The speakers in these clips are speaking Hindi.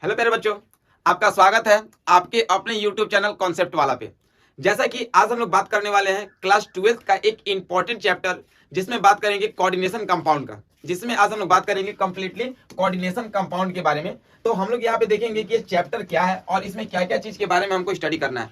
हेलो प्यारे बच्चों, आपका स्वागत है आपके अपने YouTube चैनल कॉन्सेप्ट वाला पे। जैसा कि आज हम लोग बात करने वाले हैं क्लास 12th का एक इंपॉर्टेंट चैप्टर, जिसमें बात करेंगे कोऑर्डिनेशन कंपाउंड का, जिसमें आज हम लोग बात करेंगे कंप्लीटली कोऑर्डिनेशन कंपाउंड के बारे में। तो हम लोग यहाँ पे देखेंगे कि ये चैप्टर क्या है और इसमें क्या क्या चीज के बारे में हमको स्टडी करना है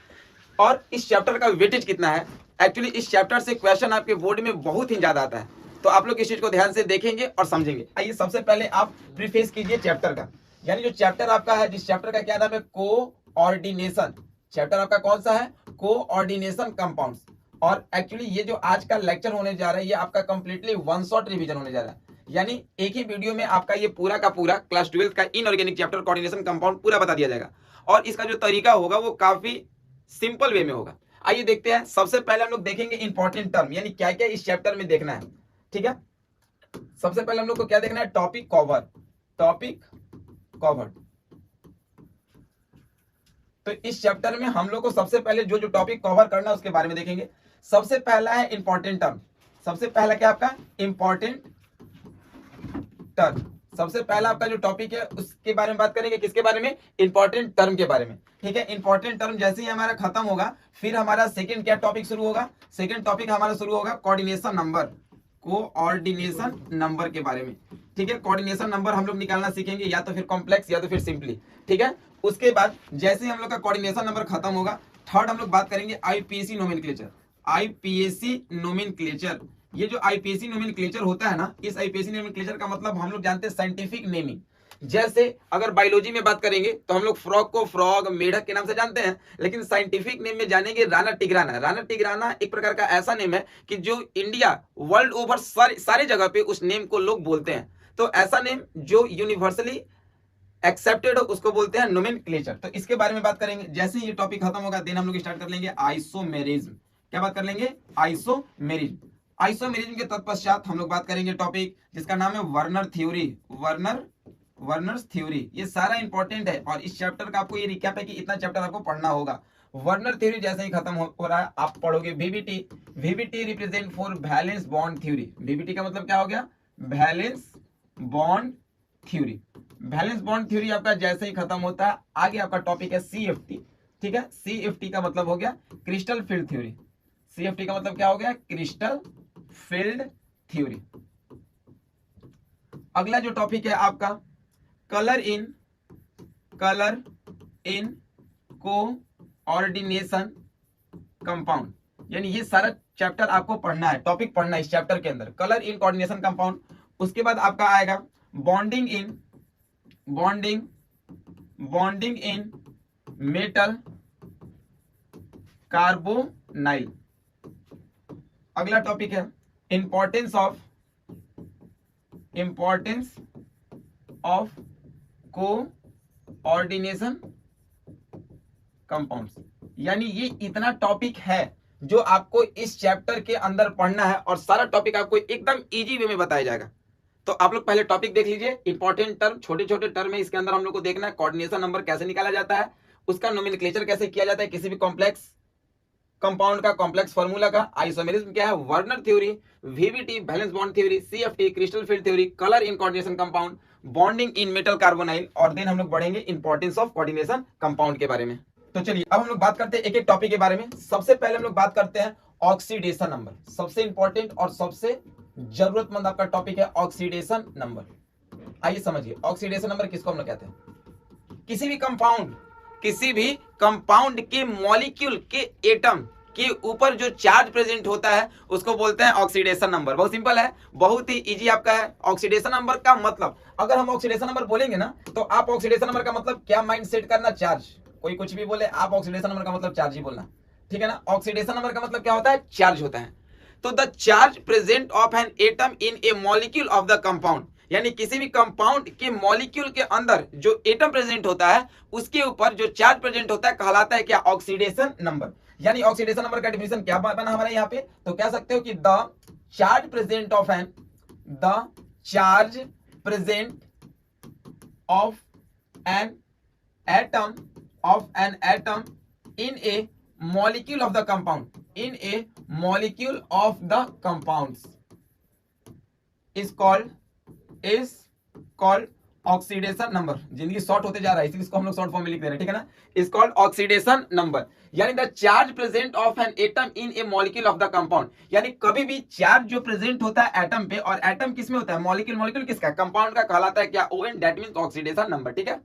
और इस चैप्टर का वेटेज कितना है। एक्चुअली इस चैप्टर से क्वेश्चन आपके बोर्ड में बहुत ही ज्यादा आता है, तो आप लोग इस चीज को ध्यान से देखेंगे और समझेंगे। आइए सबसे पहले आप प्रीफेस कीजिए चैप्टर का, यानी जो चैप्टर आपका है, जिस चैप्टर का क्या नाम है, कोऑर्डिनेशन। चैप्टर आपका कौन सा है? Coordination compounds. और एक्चुअली ये जो आज का लेक्चर होने जा रहा है, ये आपका कंप्लीटली वन शॉट रिवीजन होने जा रहा है, यानी एक ही वीडियो में आपका ये पूरा का पूरा क्लास 12 का इनऑर्गेनिक चैप्टर कोऑर्डिनेशन कंपाउंड पूरा बता दिया जाएगा। और इसका जो तरीका होगा वो काफी सिंपल वे में होगा। आइए देखते हैं। सबसे पहले हम लोग देखेंगे इंपॉर्टेंट टर्म, यानी क्या क्या इस चैप्टर में देखना है। ठीक है, सबसे पहले हम लोग को क्या देखना है? Topic cover. Topic covered. तो इस चैप्टर में हम लोग को सबसे पहले जो जो टॉपिक कवर करना है उसके बारे में देखेंगे। सबसे पहला है इंपॉर्टेंट टर्म। सबसे पहला क्या आपका? Important term. सबसे पहला आपका जो टॉपिक है उसके बारे में बात करेंगे। किसके बारे में? इंपॉर्टेंट टर्म के बारे में। ठीक है, इंपॉर्टेंट टर्म जैसे ही हमारा खत्म होगा, फिर हमारा सेकंड क्या टॉपिक शुरू होगा? सेकंड टॉपिक हमारा शुरू होगा कोऑर्डिनेशन नंबर। कोऑर्डिनेशन नंबर के बारे में। ठीक है, कोऑर्डिनेशन नंबर हम लोग निकालना सीखेंगे, या तो फिर कॉम्प्लेक्स या तो फिर सिंपली। ठीक है, उसके बाद जैसे ही हम लोग का कोऑर्डिनेशन नंबर खत्म होगा, थर्ड हम लोग बात करेंगे आईपीएसी नोमेनक्लेचर। आईपीएसी नोमेनक्लेचर, ये जो आईपीएसी नोमेनक्लेचर होता है ना, इस आईपीएसी नोमेनक्लेचर का मतलब हम लोग जानते हैं साइंटिफिक नेमिंग। जैसे अगर बायोलॉजी में बात करेंगे तो हम लोग फ्रॉग को फ्रॉग, मेढक के नाम से जानते हैं, लेकिन साइंटिफिक नेम में जानेंगे राना टिग्राना। राना टिग्राना एक प्रकार का ऐसा नेम है कि जो इंडिया वर्ल्ड ओवर सारे जगह पे उस नेम को लोग बोलते हैं। तो ऐसा नेम जो यूनिवर्सली एक्सेप्टेड हो उसको बोलते हैं नोमेनक्लेचर। तो इसके बारे में बात करेंगे। जैसे ये टॉपिक खत्म होगा, देन हम लोग स्टार्ट कर लेंगे आइसोमेरिज्म। क्या बात कर लेंगे? आइसोमेरिज्म। आइसोमेरिज्म के तत्पश्चात हम लोग बात करेंगे टॉपिक जिसका नाम है वर्नर थ्योरी। Werner's theory. ये सारा इंपॉर्टेंट है और इस चैप्टर का आपको ये रिकैप है कि इतना चैप्टर आपको पढ़ना होगा। वर्नर थ्योरी जैसे ही खत्म हो रहा है, आप पढ़ोगे VBT. VBT represent for valence bond theory. VBT का मतलब क्या हो गया? Valence bond theory. Valence bond theory आपका जैसे ही खत्म होता है, आगे आपका टॉपिक है सीएफटी। ठीक है, सीएफटी का मतलब हो गया क्रिस्टल फील्ड थ्योरी। सीएफटी का मतलब क्या हो गया? Crystal field theory. अगला जो टॉपिक है आपका कलर इन कोऑर्डिनेशन कंपाउंड, यानी ये सारा चैप्टर आपको पढ़ना है, टॉपिक पढ़ना है इस चैप्टर के अंदर, कलर इन कोऑर्डिनेशन कंपाउंड। उसके बाद आपका आएगा बॉन्डिंग इन मेटल कार्बोनाइल। अगला टॉपिक है इंपॉर्टेंस ऑफ कोऑर्डिनेशन कंपाउंड्स। यानी ये इतना टॉपिक है जो आपको इस चैप्टर के अंदर पढ़ना है और सारा टॉपिक आपको एकदम इजी वे में बताया जाएगा। तो आप लोग पहले टॉपिक देख लीजिए। इंपॉर्टेंट टर्म, छोटे छोटे टर्म है, इसके अंदर हम लोग को देखना है कोऑर्डिनेशन नंबर कैसे निकाला जाता है, उसका नोमेनक्लेचर कैसे किया जाता है, किसी भी कॉम्प्लेक्स कंपाउंड का कॉम्प्लेक्स फार्मूला का। आइसोमेरिज्म क्या है? Werner theory. VBT valence bond theory. CFT crystal field theory. Colour in coordination compound. Bonding in metal carbonyl. और देन हम लोग बढ़ेंगे इंपॉर्टेंस ऑफ कोऑर्डिनेशन कंपाउंड के बारे में। तो चलिए अब हम लोग बात करते हैं एक एक टॉपिक के बारे में। सबसे पहले हम लोग बात करते हैं ऑक्सीडेशन नंबर। सबसे इंपॉर्टेंट और सबसे जरूरतमंद आपका टॉपिक है ऑक्सीडेशन नंबर। आइए समझिए ऑक्सीडेशन नंबर किसको हम लोग कहते हैं? किसी भी कंपाउंड के मॉलिक्यूल के एटम के ऊपर जो चार्ज प्रेजेंट होता है उसको बोलते हैं ऑक्सीडेशन नंबर। बहुत सिंपल है, बहुत ही इजी आपका है। ऑक्सीडेशन नंबर का मतलब, अगर हम ऑक्सीडेशन नंबर बोलेंगे ना, तो आप ऑक्सीडेशन नंबर का मतलब क्या माइंड सेट करना? चार्ज। कोई कुछ भी बोले, आप ऑक्सीडेशन नंबर का मतलब चार्ज ही बोलना। ठीक है ना? ऑक्सीडेशन नंबर का मतलब क्या होता है? चार्ज होता है। तो the charge present of an atom in A molecule of the compound, यानी किसी भी कंपाउंड के मॉलिक्यूल के अंदर जो एटम प्रेजेंट होता है उसके ऊपर जो चार्ज प्रेजेंट होता है कहलाता है क्या? Oxidation number. यानी ऑक्सीडेशन नंबर का डिफिनेशन क्या बना हमारे यहाँ पे? तो कह सकते हो कि the charge present of an atom in A molecule of the compounds is called oxidation number, जिंदगी शॉर्ट होते जा रहा है इसलिए इसको हम लोग शॉर्ट फॉर्म में लिख दे रहे हैं, ठीक है ना, इज कॉल्ड ऑक्सीडेशन नंबर। यानी the charge present of an atom in A molecule of the compound, यानी कभी भी चार्ज जो प्रेजेंट होता है एटम पे, और एटम किस में होता है, मॉलिक्यूल, मॉलिक्यूल किसका, कंपाउंड का, कहलाता है क्या, ON, that means oxidation number, ठीक है।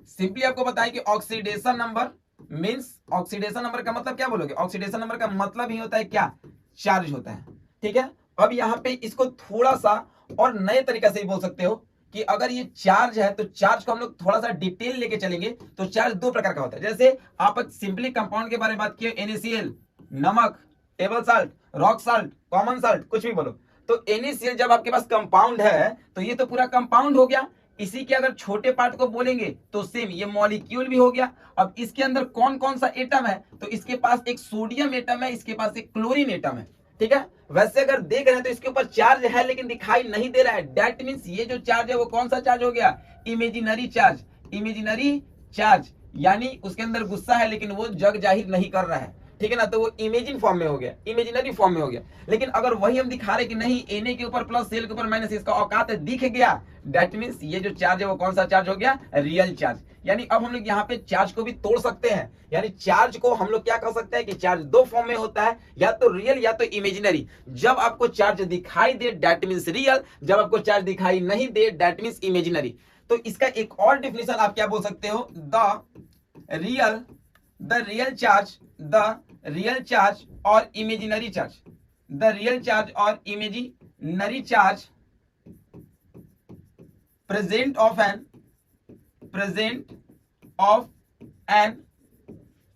सिंपली आपको बताएं कि oxidation number means, oxidation number का मतलब क्या बोलोगे, ऑक्सीडेशन नंबर का मतलब ही होता है क्या, चार्ज होता है, ठीक है। अब यहाँ पे इसको थोड़ा सा और नए तरीके से ही बोल सकते हो कि अगर ये चार्ज है तो चार्ज को हम लोग थोड़ा सा डिटेल लेके चलेंगे तो चार्ज दो प्रकार का होता है। जैसे आप सिंपली कंपाउंड के बारे में बात किए, NaCl, नमक, table salt, rock salt, common salt, कुछ भी बोलो, तो NaCl जब आपके पास कंपाउंड है तो ये तो पूरा कंपाउंड हो गया। इसी के अगर छोटे पार्ट को बोलेंगे तो सेम ये मॉलिक्यूल भी हो गया। अब इसके अंदर कौन कौन सा एटम है, तो इसके पास एक सोडियम एटम है, इसके पास एक क्लोरीन एटम है, ठीक है। वैसे अगर देख रहे हैं तो इसके ऊपर चार्ज है लेकिन दिखाई नहीं दे रहा है, दैट मींस ये जो चार्ज है वो कौन सा चार्ज हो गया, इमेजिनरी चार्ज, इमेजिनरी चार्ज, यानी उसके अंदर गुस्सा है लेकिन वो जग जाहिर नहीं कर रहा है, ठीक है ना, तो वो इमेजिन फॉर्म में हो गया, इमेजिनरी फॉर्म में हो गया। लेकिन अगर वही हम दिखा रहे कि नहीं, Na के ऊपर प्लस, Cl के ऊपर माइनस, इसका औकात दिख गया, दैट मींस ये जो चार्ज है वो कौन सा चार्ज हो गया, रियल चार्ज। यानी अब हम लोग यहाँ पे चार्ज को भी तोड़ सकते हैं, यानी चार्ज को हम लोग क्या कर सकते हैं कि चार्ज दो फॉर्म में होता है, या तो रियल या तो इमेजिनरी। जब आपको चार्ज दिखाई दे दैट मींस रियल, जब आपको चार्ज दिखाई नहीं दे दैट मींस इमेजिनरी। तो इसका एक और डिफिनेशन आप क्या बोल सकते हो, the real charge or imaginary charge, the real charge or imaginary charge present of an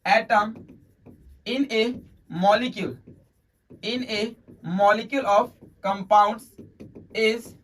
atom in a molecule of compounds is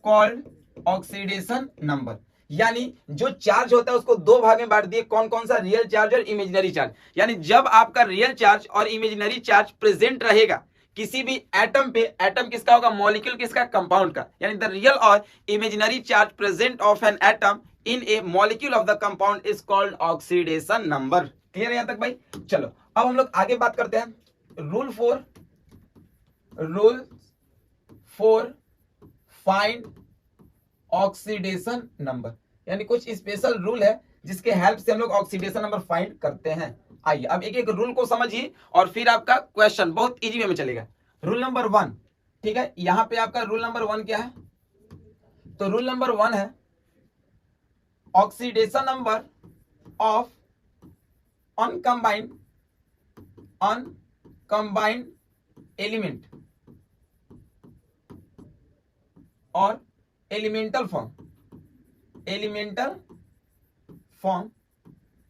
called oxidation number। यानी जो चार्ज होता है उसको दो भाग में बांट दिए, कौन कौन सा, real charge or imaginary charge. यानी जब आपका real charge or imaginary charge present रहेगा किसी भी एटम पे, एटम किसका होगा, मॉलिक्यूल किसका, कंपाउंड का, यानी द रियल और imaginary charge present of an atom in A molecule of the compound is called oxidation number. Clear है यहां तक भाई? चलो अब हम लोग आगे बात करते हैं। Rule four find oxidation number, यानी कुछ स्पेशल रूल है जिसके हेल्प से हम लोग ऑक्सीडेशन नंबर फाइंड करते हैं। आइए अब एक एक रूल को समझिए और फिर आपका क्वेश्चन बहुत इजी वे में चलेगा। रूल नंबर 1, ठीक है, यहां पे आपका रूल नंबर 1 क्या है, तो रूल नंबर 1 है oxidation number of uncombined element और elemental form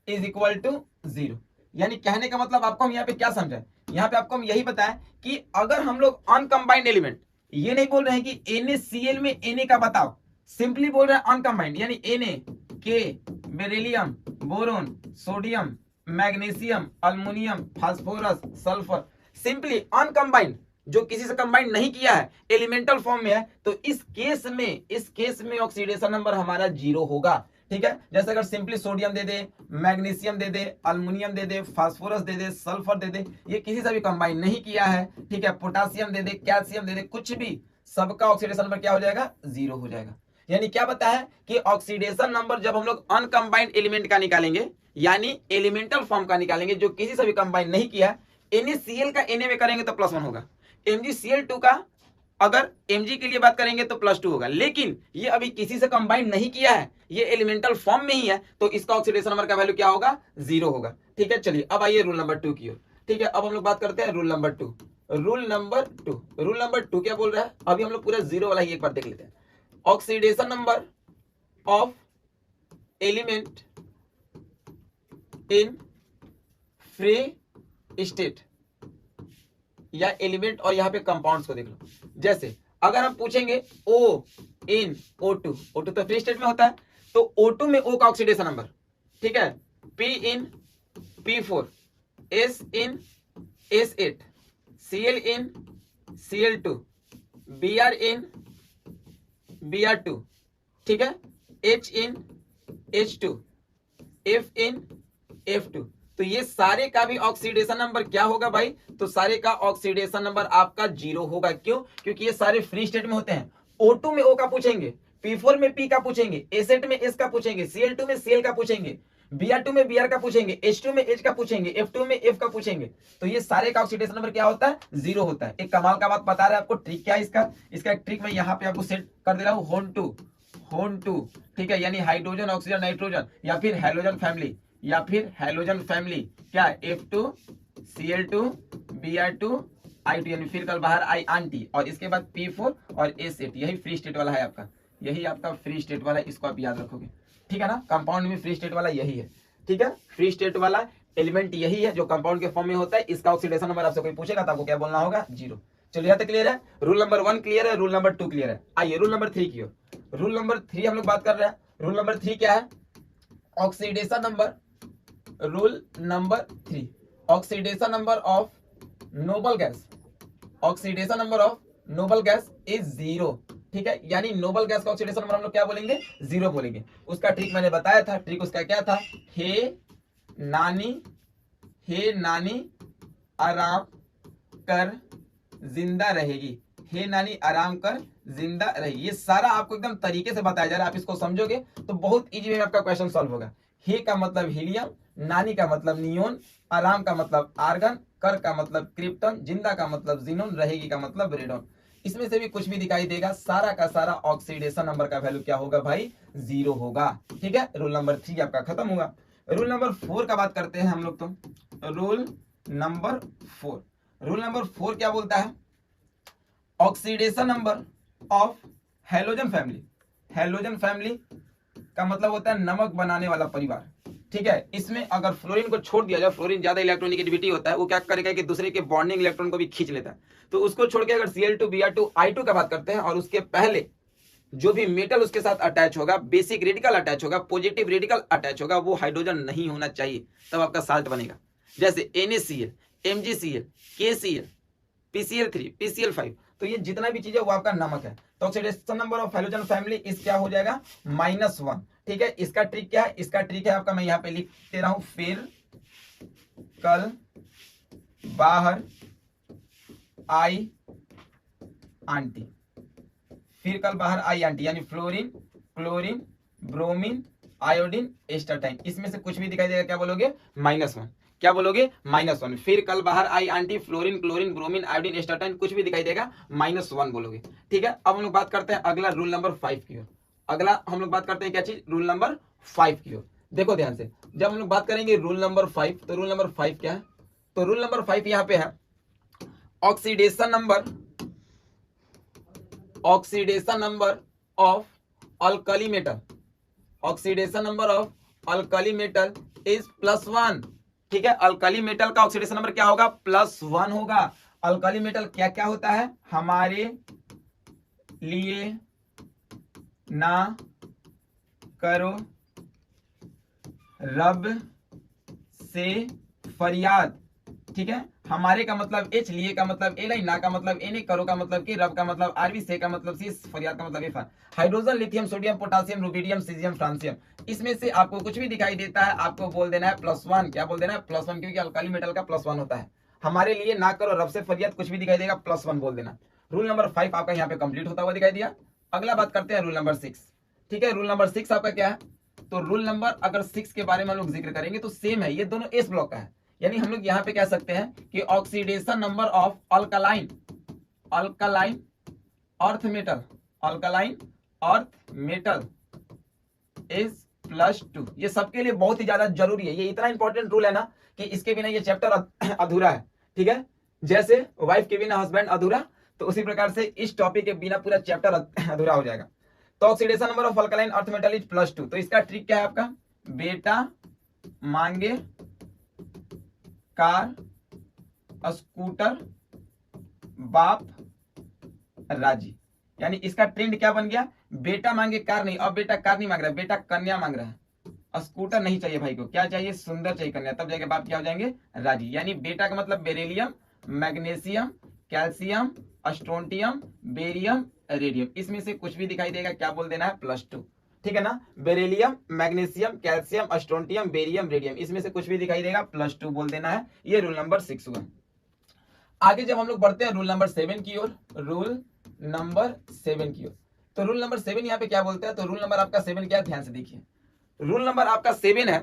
is equal to 0। यानी कहने का मतलब आपको हम यहाँ पे क्या समझे, यहाँ पे आपको हम यही बताएं कि अगर हम लोग अनकंबाइंड एलिमेंट, ये नहीं बोल रहे हैं कि NaCl में Na का बताओ, सिंपली बोल रहे हैं अनकंबाइंड, यानी Na, K, beryllium, boron, sodium, magnesium, aluminium, phosphorus, sulphur, simply uncombined, जो किसी से कंबाइंड नहीं किया है, एलिमेंटल फॉर्म में है, तो इस केस में ऑक्सीडेशन नंबर हमारा 0 होगा, ठीक है। जैसे अगर सिंपली सोडियम दे दे, मैग्नीशियम दे दे, अल्युमिनियम दे दे, फास्फोरस दे दे, सल्फर दे दे, ये किसी से भी कंबाइन नहीं किया है, ठीक है, पोटासियम दे दे, कैल्शियम दे दे, कुछ भी, सबका ऑक्सीडेशन नंबर क्या हो जाएगा, 0 हो जाएगा। यानी क्या बताया कि ऑक्सीडेशन नंबर जब हम लोग अनकंबाइंड एलिमेंट का निकालेंगे, यानी एलिमेंटल फॉर्म का निकालेंगे जो किसी से भी कंबाइन नहीं किया, NaCl का Na में करेंगे तो +1 होगा, MgCl2 का अगर Mg के लिए बात करेंगे तो +2 होगा, लेकिन ये अभी किसी से कंबाइन नहीं किया है, ये एलिमेंटल फॉर्म में ही है, तो इसका ऑक्सीडेशन नंबर का वैल्यू क्या होगा, 0 होगा, ठीक है। चलिए अब आइए रूल नंबर 2 की ओर, ठीक है। अब हम लोग बात करते हैं रूल नंबर 2। रूल नंबर 2 क्या बोल रहा है, अभी हम लोग पूरा 0 वाला ही एक बार देख लेते हैं। Oxidation number of element in free state या एलिमेंट, और यहाँ पे कंपाउंड्स को देख लो। जैसे अगर हम पूछेंगे O इन O2 तो फ्री स्टेट में होता है, तो O2 में O का ऑक्सीडेशन नंबर, ठीक है, P इन P4, S इन S8, Cl इन Cl2, Br इन Br2, ठीक है, H इन H2, F इन F2, तो ये सारे का भी ऑक्सीडेशन नंबर क्या होगा भाई, तो सारे का ऑक्सीडेशन नंबर आपका 0 होगा। क्यों? क्योंकि ये सारे फ्री स्टेट में होते हैं। O2 में O का पूछेंगे, P4 में P का पूछेंगे, एसेट में S का पूछेंगे, Cl2 में Cl का पूछेंगे, Br2 में Br का पूछेंगे, H2 में H का पूछेंगे, F2 में F का पूछेंगे, तो ये सारे का ऑक्सीडेशन नंबर क्या होता है? 0 होता है। एक कमाल का बात बता रहा है आपको, ट्रिक क्या है इसका? इसका एक ट्रिक मैं यहाँ पे आपको सेट कर दे रहा हूँ, होन टू, ठीक है, यानी हाइड्रोजन ऑक्सीजन नाइट्रोजन या फिर हैलोजन फैमिली, क्या F2 Cl2 Br2 I2, यानी फिर कल बाहर आई आंटी, और इसके बाद P4 और एसेट, यही फ्री स्टेट वाला है आपका, यही आपका फ्री स्टेट वाला है, इसको आप याद रखोगे, ठीक है ना। कंपाउंड में फ्री स्टेट वाला यही है, ठीक है, फ्री स्टेट वाला एलिमेंट यही है जो कंपाउंड के फॉर्म में होता है। इसका ऑक्सीडेशन नंबर आपसे कोई पूछेगा तो आपको क्या बोलना होगा? 0। चलिए यहाँ तक क्लियर है। रूल नंबर 1 क्लियर है, रूल नंबर 2 क्लियर है। आइए रूल नंबर 3 की ओर। रूल नंबर 3 हम लोग बात कर रहे हैं। रूल नंबर 3 क्या है? Oxidation number, rule number 3, oxidation number of noble gas, oxidation number of noble gas is 0, ठीक है, यानी नोबल गैस का ऑक्सीडेशन नंबर हम लोग क्या बोलेंगे? 0 बोलेंगे। उसका ट्रिक मैंने बताया था, ट्रिक उसका क्या था? हे नानी आराम कर जिंदा रहेगी, हे नानी आराम कर जिंदा रहेगी। ये सारा आपको एकदम तरीके से बताया जा रहा है, आप इसको समझोगे तो बहुत इजी में आपका क्वेश्चन सॉल्व होगा। हे का मतलब हीलियम, नानी का मतलब नियोन, आराम का मतलब आर्गन, कर का मतलब क्रिप्टन, जिंदा का मतलब जीनोन, रहेगी का मतलब रेडॉन। इसमें से भी कुछ भी दिखाई देगा, सारा का सारा ऑक्सीडेशन नंबर का वैल्यू क्या होगा भाई? 0 होगा, ठीक है। रूल नंबर 3 आपका खत्म हुआ। रूल नंबर 4 का बात करते हैं हम लोग। तो रूल नंबर 4, रूल नंबर 4 क्या बोलता है? Oxidation number of halogen family, halogen family का मतलब होता है नमक बनाने वाला परिवार, ठीक है। इसमें अगर फ्लोरीन को छोड़ दिया जाए, फ्लोरीन ज्यादा इलेक्ट्रोनिगेटिविटी होता है, वो क्या करेगा कि दूसरे के बॉन्डिंग इलेक्ट्रॉन को भी खींच लेता है, तो उसको छोड़ के अगर Cl2 Br2 I2 का बात करते हैं और उसके पहले जो भी मेटल उसके साथ अटैच होगा, बेसिक रेडिकल अटैच होगा, पॉजिटिव रेडिकल अटैच होगा, वो हाइड्रोजन नहीं होना चाहिए, तब आपका साल्ट बनेगा। जैसे NaCl, MgCl, KCl, PCl3, PCl5, तो ये जितना भी चीज है वो आपका नमक है। तो oxidation number of halogen family इस क्या हो जाएगा? -1, ठीक है। इसका ट्रिक क्या है? इसका ट्रिक है आपका, मैं यहाँ पे लिख दे रहा हूं, फिर कल बाहर आई आंटी, फिर कल बाहर आई आंटी, यानी फ्लोरीन, क्लोरीन, ब्रोमीन, आयोडीन, एस्टाटाइन, इसमें से कुछ भी दिखाई देगा, क्या बोलोगे? -1। क्या बोलोगे? -1। फिर कल बाहर आई aunty, fluorine, chlorine, bromine, iodine, astatine, कुछ भी दिखाई देगा, -1 बोलोगे, ठीक है। अब हम लोग बात करते हैं अगला रूल नंबर 5 की ओर। अगला हम लोग बात करते हैं क्या चीज? रूल नंबर 5 की ओर। देखो ध्यान से, जब हम लोग बात करेंगे रूल नंबर 5, तो रूल नंबर 5 क्या है? तो रूल नंबर 5 यहाँ पे है, oxidation number, oxidation number of alkali metal, oxidation number of alkali metal is +1, ठीक है। अल्कली मेटल का ऑक्सीडेशन नंबर क्या होगा? +1 होगा। अल्कली मेटल क्या क्या होता है? हमारे लिए ना करो रब से फरियाद, ठीक है। हमारे का मतलब H, लिए का मतलब Li, ना का मतलब Na, करो का मतलब K, रब का मतलब Rb, से का मतलब C, फरियाद का मतलब F। Hydrogen, lithium, sodium, potassium, rubidium, caesium, francium, इसमें से आपको कुछ भी दिखाई देता है, आपको बोल देना है +1। क्या बोल देना है? +1, क्योंकि अल्कली मेटल का +1 होता है। हमारे लिए ना करो रब से फरियाद, कुछ भी दिखाई देगा, +1 बोल देना। रूल नंबर 5 आपका यहाँ पे कंप्लीट होता हुआ दिखाई दिया। अगला बात करते हैं रूल नंबर 6, ठीक है। रूल नंबर 6 आपका क्या है? तो रूल नंबर अगर 6 के बारे में हम लोग जिक्र करेंगे तो सेम है, ये दोनों एस ब्लॉक का है, यानी हम लोग यहाँ पे कह सकते हैं कि oxidation number of alkaline, alkaline earth metal, alkaline earth metal is +2। ये सबके लिए बहुत ही ज्यादा जरूरी है, ये इतना इंपॉर्टेंट रूल है ना कि इसके बिना ये चैप्टर अधूरा है, ठीक है। जैसे वाइफ के बिना हस्बैंड अधूरा, तो उसी प्रकार से इस टॉपिक के बिना पूरा चैप्टर अधूरा हो जाएगा। तो oxidation number of alkaline earth metal is +2। तो इसका ट्रिक क्या है आपका? बेटा मांगे कार, स्कूटर, बाप राजी, यानी इसका ट्रेंड क्या बन गया? बेटा मांगे कार नहीं, अब बेटा कार नहीं मांग रहा है, बेटा कन्या मांग रहा है। स्कूटर नहीं चाहिए भाई को, क्या चाहिए? सुंदर चाहिए कन्या, तब जाके बाप क्या हो जाएंगे? राजी। यानी बेटा का मतलब beryllium, magnesium, calcium, strontium, barium, radium, इसमें से कुछ भी दिखाई देगा, क्या बोल देना है? +2, ठीक है ना। Beryllium, magnesium, calcium, strontium, barium, radium, इसमें से कुछ भी दिखाई देगा, +2 बोल देना है। ये रूल नंबर 6 हुआ। आगे जब हम लोग बढ़ते हैं रूल नंबर 7 की ओर, रूल नंबर 7 की ओर, तो रूल नंबर 7 यहाँ पे क्या बोलता है, तो रूल नंबर आपका 7 क्या है, ध्यान से देखिए। रूल नंबर आपका 7 है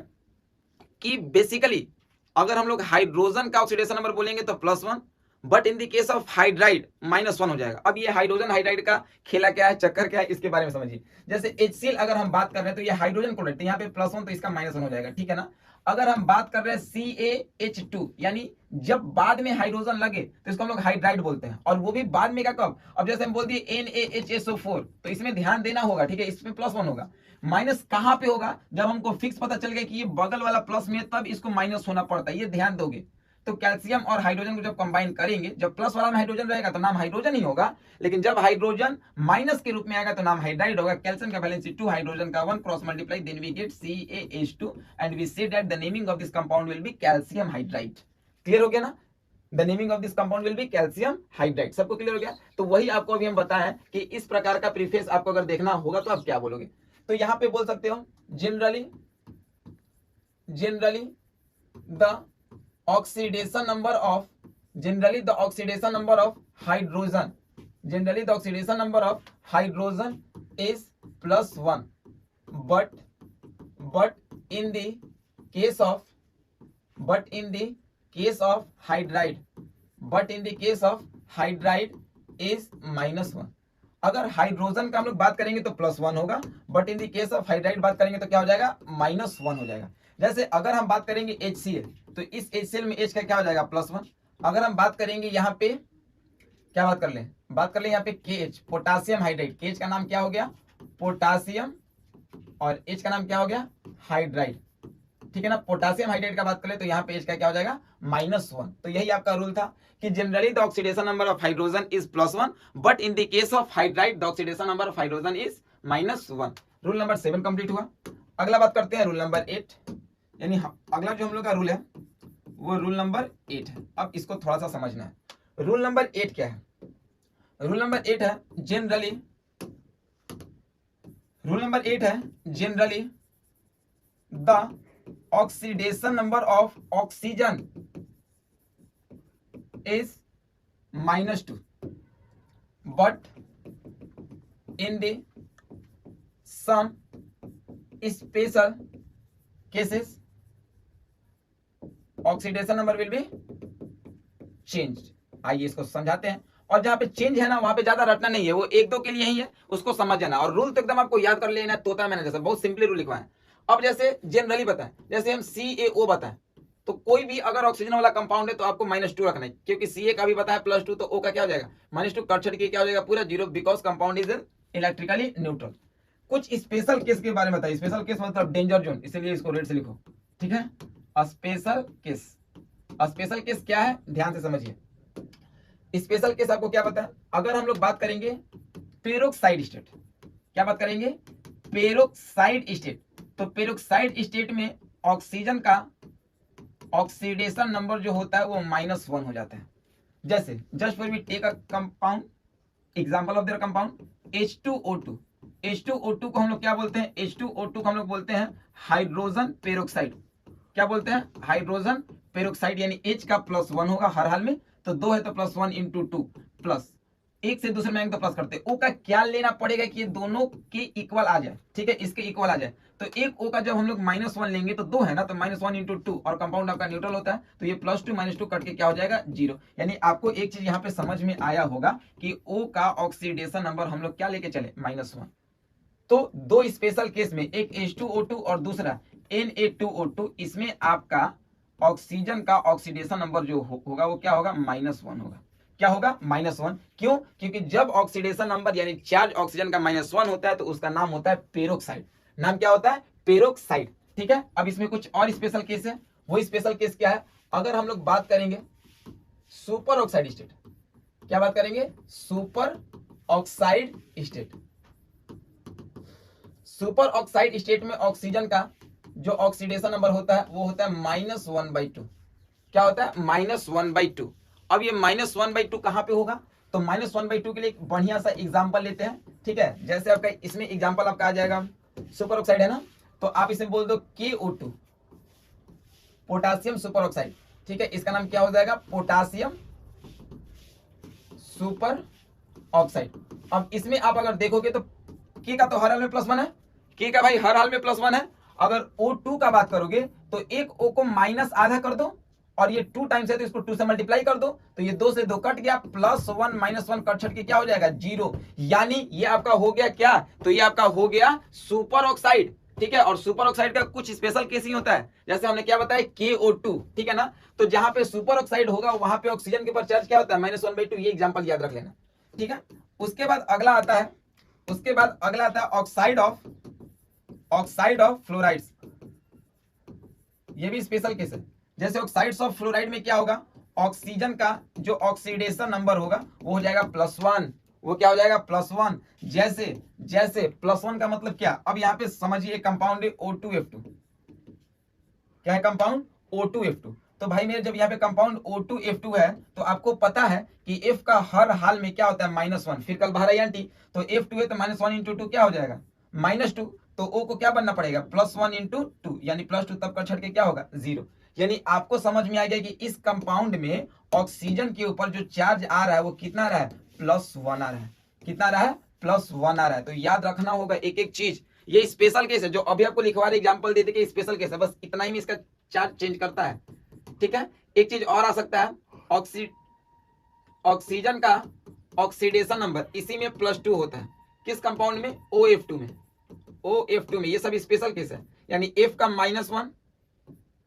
कि बेसिकली अगर हम लोग हाइड्रोजन का ऑक्सीडेशन नंबर बोलेंगे तो +1, but in the case of hydride -1 हो जाएगा। अब ये हाइड्रोजन हाइड्राइड का खेला क्या है, चक्कर क्या है, इसके बारे में समझिए। जैसे HCl अगर हम बात कर रहे हैं तो ये हाइड्रोजन क्लोराइड, यहाँ पे +1 तो इसका -1 हो जाएगा, ठीक है ना। अगर हम बात कर रहे हैं CaH2, यानी जब बाद में हाइड्रोजन लगे तो इसको हम लोग हाइड्राइड बोलते हैं, और वो भी बाद में का कब, अब जैसे हम बोल दिए NaHSO4, तो इसमें ध्यान देना होगा, ठीक है, इसमें +1 होगा। माइनस कहां पे होगा, जब हमको फिक्स पता चल गया कि ये बगल वाला प्लस में है तब इसको माइनस होना पड़ता है, ये ध्यान दोगे। तो कैल्शियम और हाइड्रोजन को जब कंबाइन करेंगे, जब प्लस वाला में हाइड्रोजन रहेगा तो नाम हाइड्रोजन ही होगा, लेकिन जब हाइड्रोजन माइनस के रूप में आएगा तो नाम हाइड्राइड होगा। कैल्शियम का वैलेंसी 2, हाइड्रोजन का 1, cross multiply, then we get CaH2 and we say that the naming of this compound will be calcium hydride. Clear हो गया ना, the naming of this compound will be calcium hydride. सबको क्लियर हो गया। तो वही आपको अभी हम बताएं कि इस प्रकार का प्रीफेस आपको अगर देखना होगा तो आप क्या बोलोगे। तो यहां पे बोल सकते हो generally the oxidation number of hydrogen, generally the oxidation number of hydrogen is +1, but in the case of hydride is -1। अगर हाइड्रोजन का हम लोग बात करेंगे तो +1 होगा, but in the case of hydride बात करेंगे तो क्या हो जाएगा, -1 हो जाएगा। जैसे अगर हम बात करेंगे HCl, तो इस HCl में H का क्या हो जाएगा, +1। अगर हम बात करेंगे यहाँ पे क्या बात कर लें यहाँ पे KH, पोटासियम हाइड्राइड, KH का नाम क्या हो गया, पोटासियम, और H का नाम क्या हो गया, हाइड्राइड, ठीक है ना। पोटासियम हाइड्राइड का बात करें तो यहाँ पे H का क्या हो जाएगा, -1। तो यही आपका रूल था कि generally the oxidation number of hydrogen is +1, but in the case of hydride the oxidation number of hydrogen is -1। Rule number 7 complete हुआ। अगला बात करते हैं रूल नंबर 8, यानी अगला जो हम लोग का रूल है वो रूल नंबर 8 है। अब इसको थोड़ा सा समझना है। रूल नंबर 8 क्या है, रूल नंबर 8 है generally the oxidation number of oxygen is -2, but in the some special cases oxidation number will be change. आइए इसको समझाते हैं। और जहां पे चेंज है ना वहां पे ज्यादा रटना नहीं है, वो 1-2 के लिए ही है, उसको समझ जाना। और रूल तो एकदम आपको याद कर लेना, तोता मैंने जैसा बहुत सिंपली रूल लिखवाए। अब जैसे जनरली बताएं, जैसे हम CaO बताएं, तो कोई भी अगर ऑक्सीजन वाला कंपाउंड है तो आपको -2 रखना है, क्योंकि Ca का भी बताया +2, तो O का क्या हो जाएगा, -2 कट छट के क्या हो जाएगा, पूरा 0, because compound is electrically neutral. कुछ स्पेशल केस के बारे में बताइए। स्पेशल केस मतलब डेंजर जोन, इसलिए इसको रेड से लिखो, ठीक है। स्पेशल केस क्या है, ध्यान से समझिए। स्पेशल केस आपको क्या पता है, अगर हम लोग बात करेंगे पेरोक्साइड स्टेट, क्या बात करेंगे, पेरोक्साइड स्टेट, तो पेरोक्साइड स्टेट में ऑक्सीजन का ऑक्सीडेशन नंबर जो होता है वो -1 हो जाता है। जैसे just for we take a compound, example of their compound H2O2। H2O2 को हम लोग क्या बोलते हैं, H2O2 को हम लोग बोलते हैं हाइड्रोजन पेरोक्साइड। क्या बोलते हैं, हाइड्रोजन पेरोक्साइड, यानी H का +1 होगा हर हाल में, तो 2 है तो +1 × 2 प्लस, एक से दूसरे में तो प्लस करते हैं। O का क्या लेना पड़ेगा कि ये दोनों के इक्वल आ जाए, ठीक है, इसके इक्वल आ जाए। तो एक O का जब हम लोग -1 लेंगे तो 2 है ना, तो -1 × 2, और कंपाउंड आपका न्यूट्रल होता है, तो ये +2 -2 कट के क्या हो जाएगा, 0। यानी आपको एक चीज यहाँ पे समझ में आया होगा कि O का ऑक्सीडेशन नंबर हम लोग क्या लेके चले, -1। तो दो स्पेशल केस में, एक H2O2 और दूसरा Na2O2, इसमें आपका ऑक्सीजन का ऑक्सीडेशन नंबर जो होगा वो क्या होगा, -1 होगा। क्या होगा, -1। क्यों, क्योंकि जब ऑक्सीडेशन नंबर यानी चार्ज ऑक्सीजन का -1 होता है तो उसका नाम होता है पेरोक्साइड। नाम क्या होता है, पेरोक्साइड, ठीक है। अब इसमें कुछ और स्पेशल केस है। वो स्पेशल केस क्या है, अगर हम लोग बात करेंगे सुपर ऑक्साइड स्टेट, क्या बात करेंगे, super oxide state. Super oxide state में ऑक्सीजन का जो ऑक्सीडेशन नंबर होता है वो होता है -1/2। क्या होता है, -1/2। अब ये -1/2 कहां पे होगा, तो -1/2 के लिए एक बढ़िया सा एग्जांपल लेते हैं, ठीक है। जैसे आपका इसमें एग्जांपल आपका आ जाएगा, सुपर ऑक्साइड है ना, तो आप इसे बोल दो KO2, पोटासियम सुपर ऑक्साइड, ठीक है। इसका नाम क्या हो जाएगा, पोटासियम सुपर ऑक्साइड। अब इसमें आप अगर देखोगे तो K का तो हर हाल में +1 है, K का भाई हर हाल में +1 है। अगर O2 का बात करोगे तो एक O को माइनस आधा कर दो और ये 2 टाइम्स है तो इसको 2 से मल्टीप्लाई कर दो, तो ये 2 से 2 कट गया, +1 -1 कट छट के क्या हो जाएगा 0, यानी ये आपका हो गया क्या, तो ये आपका हो गया सुपर ऑक्साइड। ठीक है, और सुपर ऑक्साइड का कुछ स्पेशल केस ही होता है, जैसे हमने क्या बताया KO2, ठीक है ना। तो जहां पे सुपर ऑक्साइड होगा वहां पे ऑक्सीजन के ऊपर चार्ज क्या होता है -1/2, ये एग्जांपल याद रख लेना। ठीक है, उसके बाद अगला आता है ऑक्साइड ऑफ फ्लोराइड्स। ये भी स्पेशल केस है। जैसे ऑक्साइड्स ऑफ फ्लोराइड में क्या होगा, ऑक्सीजन का जो ऑक्सीडेशन नंबर होगा वो हो जाएगा +1, वो क्या हो जाएगा +1। जैसे +1 का मतलब क्या, अब यहाँ पे समझिए कंपाउंड है O2F2, क्या है कंपाउंड O2F2। तो भाई मेरे जब यहाँ पे कंपाउंड O2F2 है तो आपको पता है कि F का हर हाल में क्या होता है -1, फिर कल बाहर आई आंटी, तो F2 है तो -1 × 2 क्या हो जाएगा -2, तो O को क्या बनना पड़ेगा +1 × 2, यानी +2 तब का छट के क्या होगा 0। यानी आपको समझ में आ गया कि इस कंपाउंड में ऑक्सीजन के ऊपर जो चार्ज आ रहा है वो कितना आ रहा है +1 आ रहा है, कितना आ रहा है +1 आ रहा है। तो याद रखना होगा एक एक चीज, ये स्पेशल केस है जो अभी आपको लिखवा रहे एग्जांपल देते कि स्पेशल केस है, बस इतना ही में इसका चार्ज चेंज करता है। ठीक है, एक चीज और आ सकता है, ऑक्सीजन का ऑक्सीडेशन नंबर इसी में +2 होता है, किस कंपाउंड में OF2 में, OF2 में। ये सब स्पेशल केस है, यानी F का -1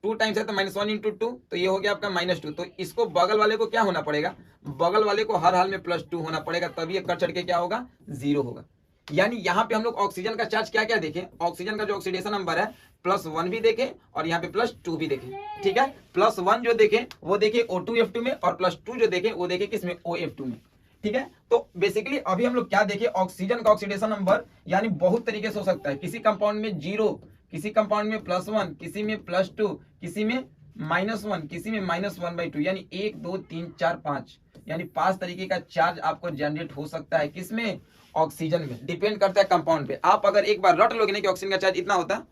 2 टाइम्स है तो -1 × 2, तो ये हो गया आपका -2, तो इसको बगल वाले को क्या होना पड़ेगा, बगल वाले को हर हाल में +2 होना पड़ेगा, तभी ये कट चढ़ के क्या होगा 0 होगा। यानी यहाँ पे हम लोग ऑक्सीजन का चार्ज क्या क्या देखें, ऑक्सीजन का जो ऑक्सीडेशन नंबर है +1 भी देखें और यहाँ पे +2 भी देखें। ठीक है, +1 जो देखें वो देखें O2F2 में और +2 जो देखें वो देखें किसमें OF2 में। ठीक है, तो बेसिकली अभी हम लोग क्या देखें, ऑक्सीजन का ऑक्सीडेशन नंबर यानी बहुत तरीके से हो सकता है, किसी कंपाउंड में 0, किसी कंपाउंड में +1, किसी में +2, किसी में -1, किसी में -1/2, यानी 1 2 3 4 5, यानी 5 तरीके का चार्ज आपको जनरेट हो सकता है, किसमें ऑक्सीजन में। डिपेंड करता है कंपाउंड पे। आप अगर एक बार रट लोगे ना कि ऑक्सीजन का चार्ज इतना होता है,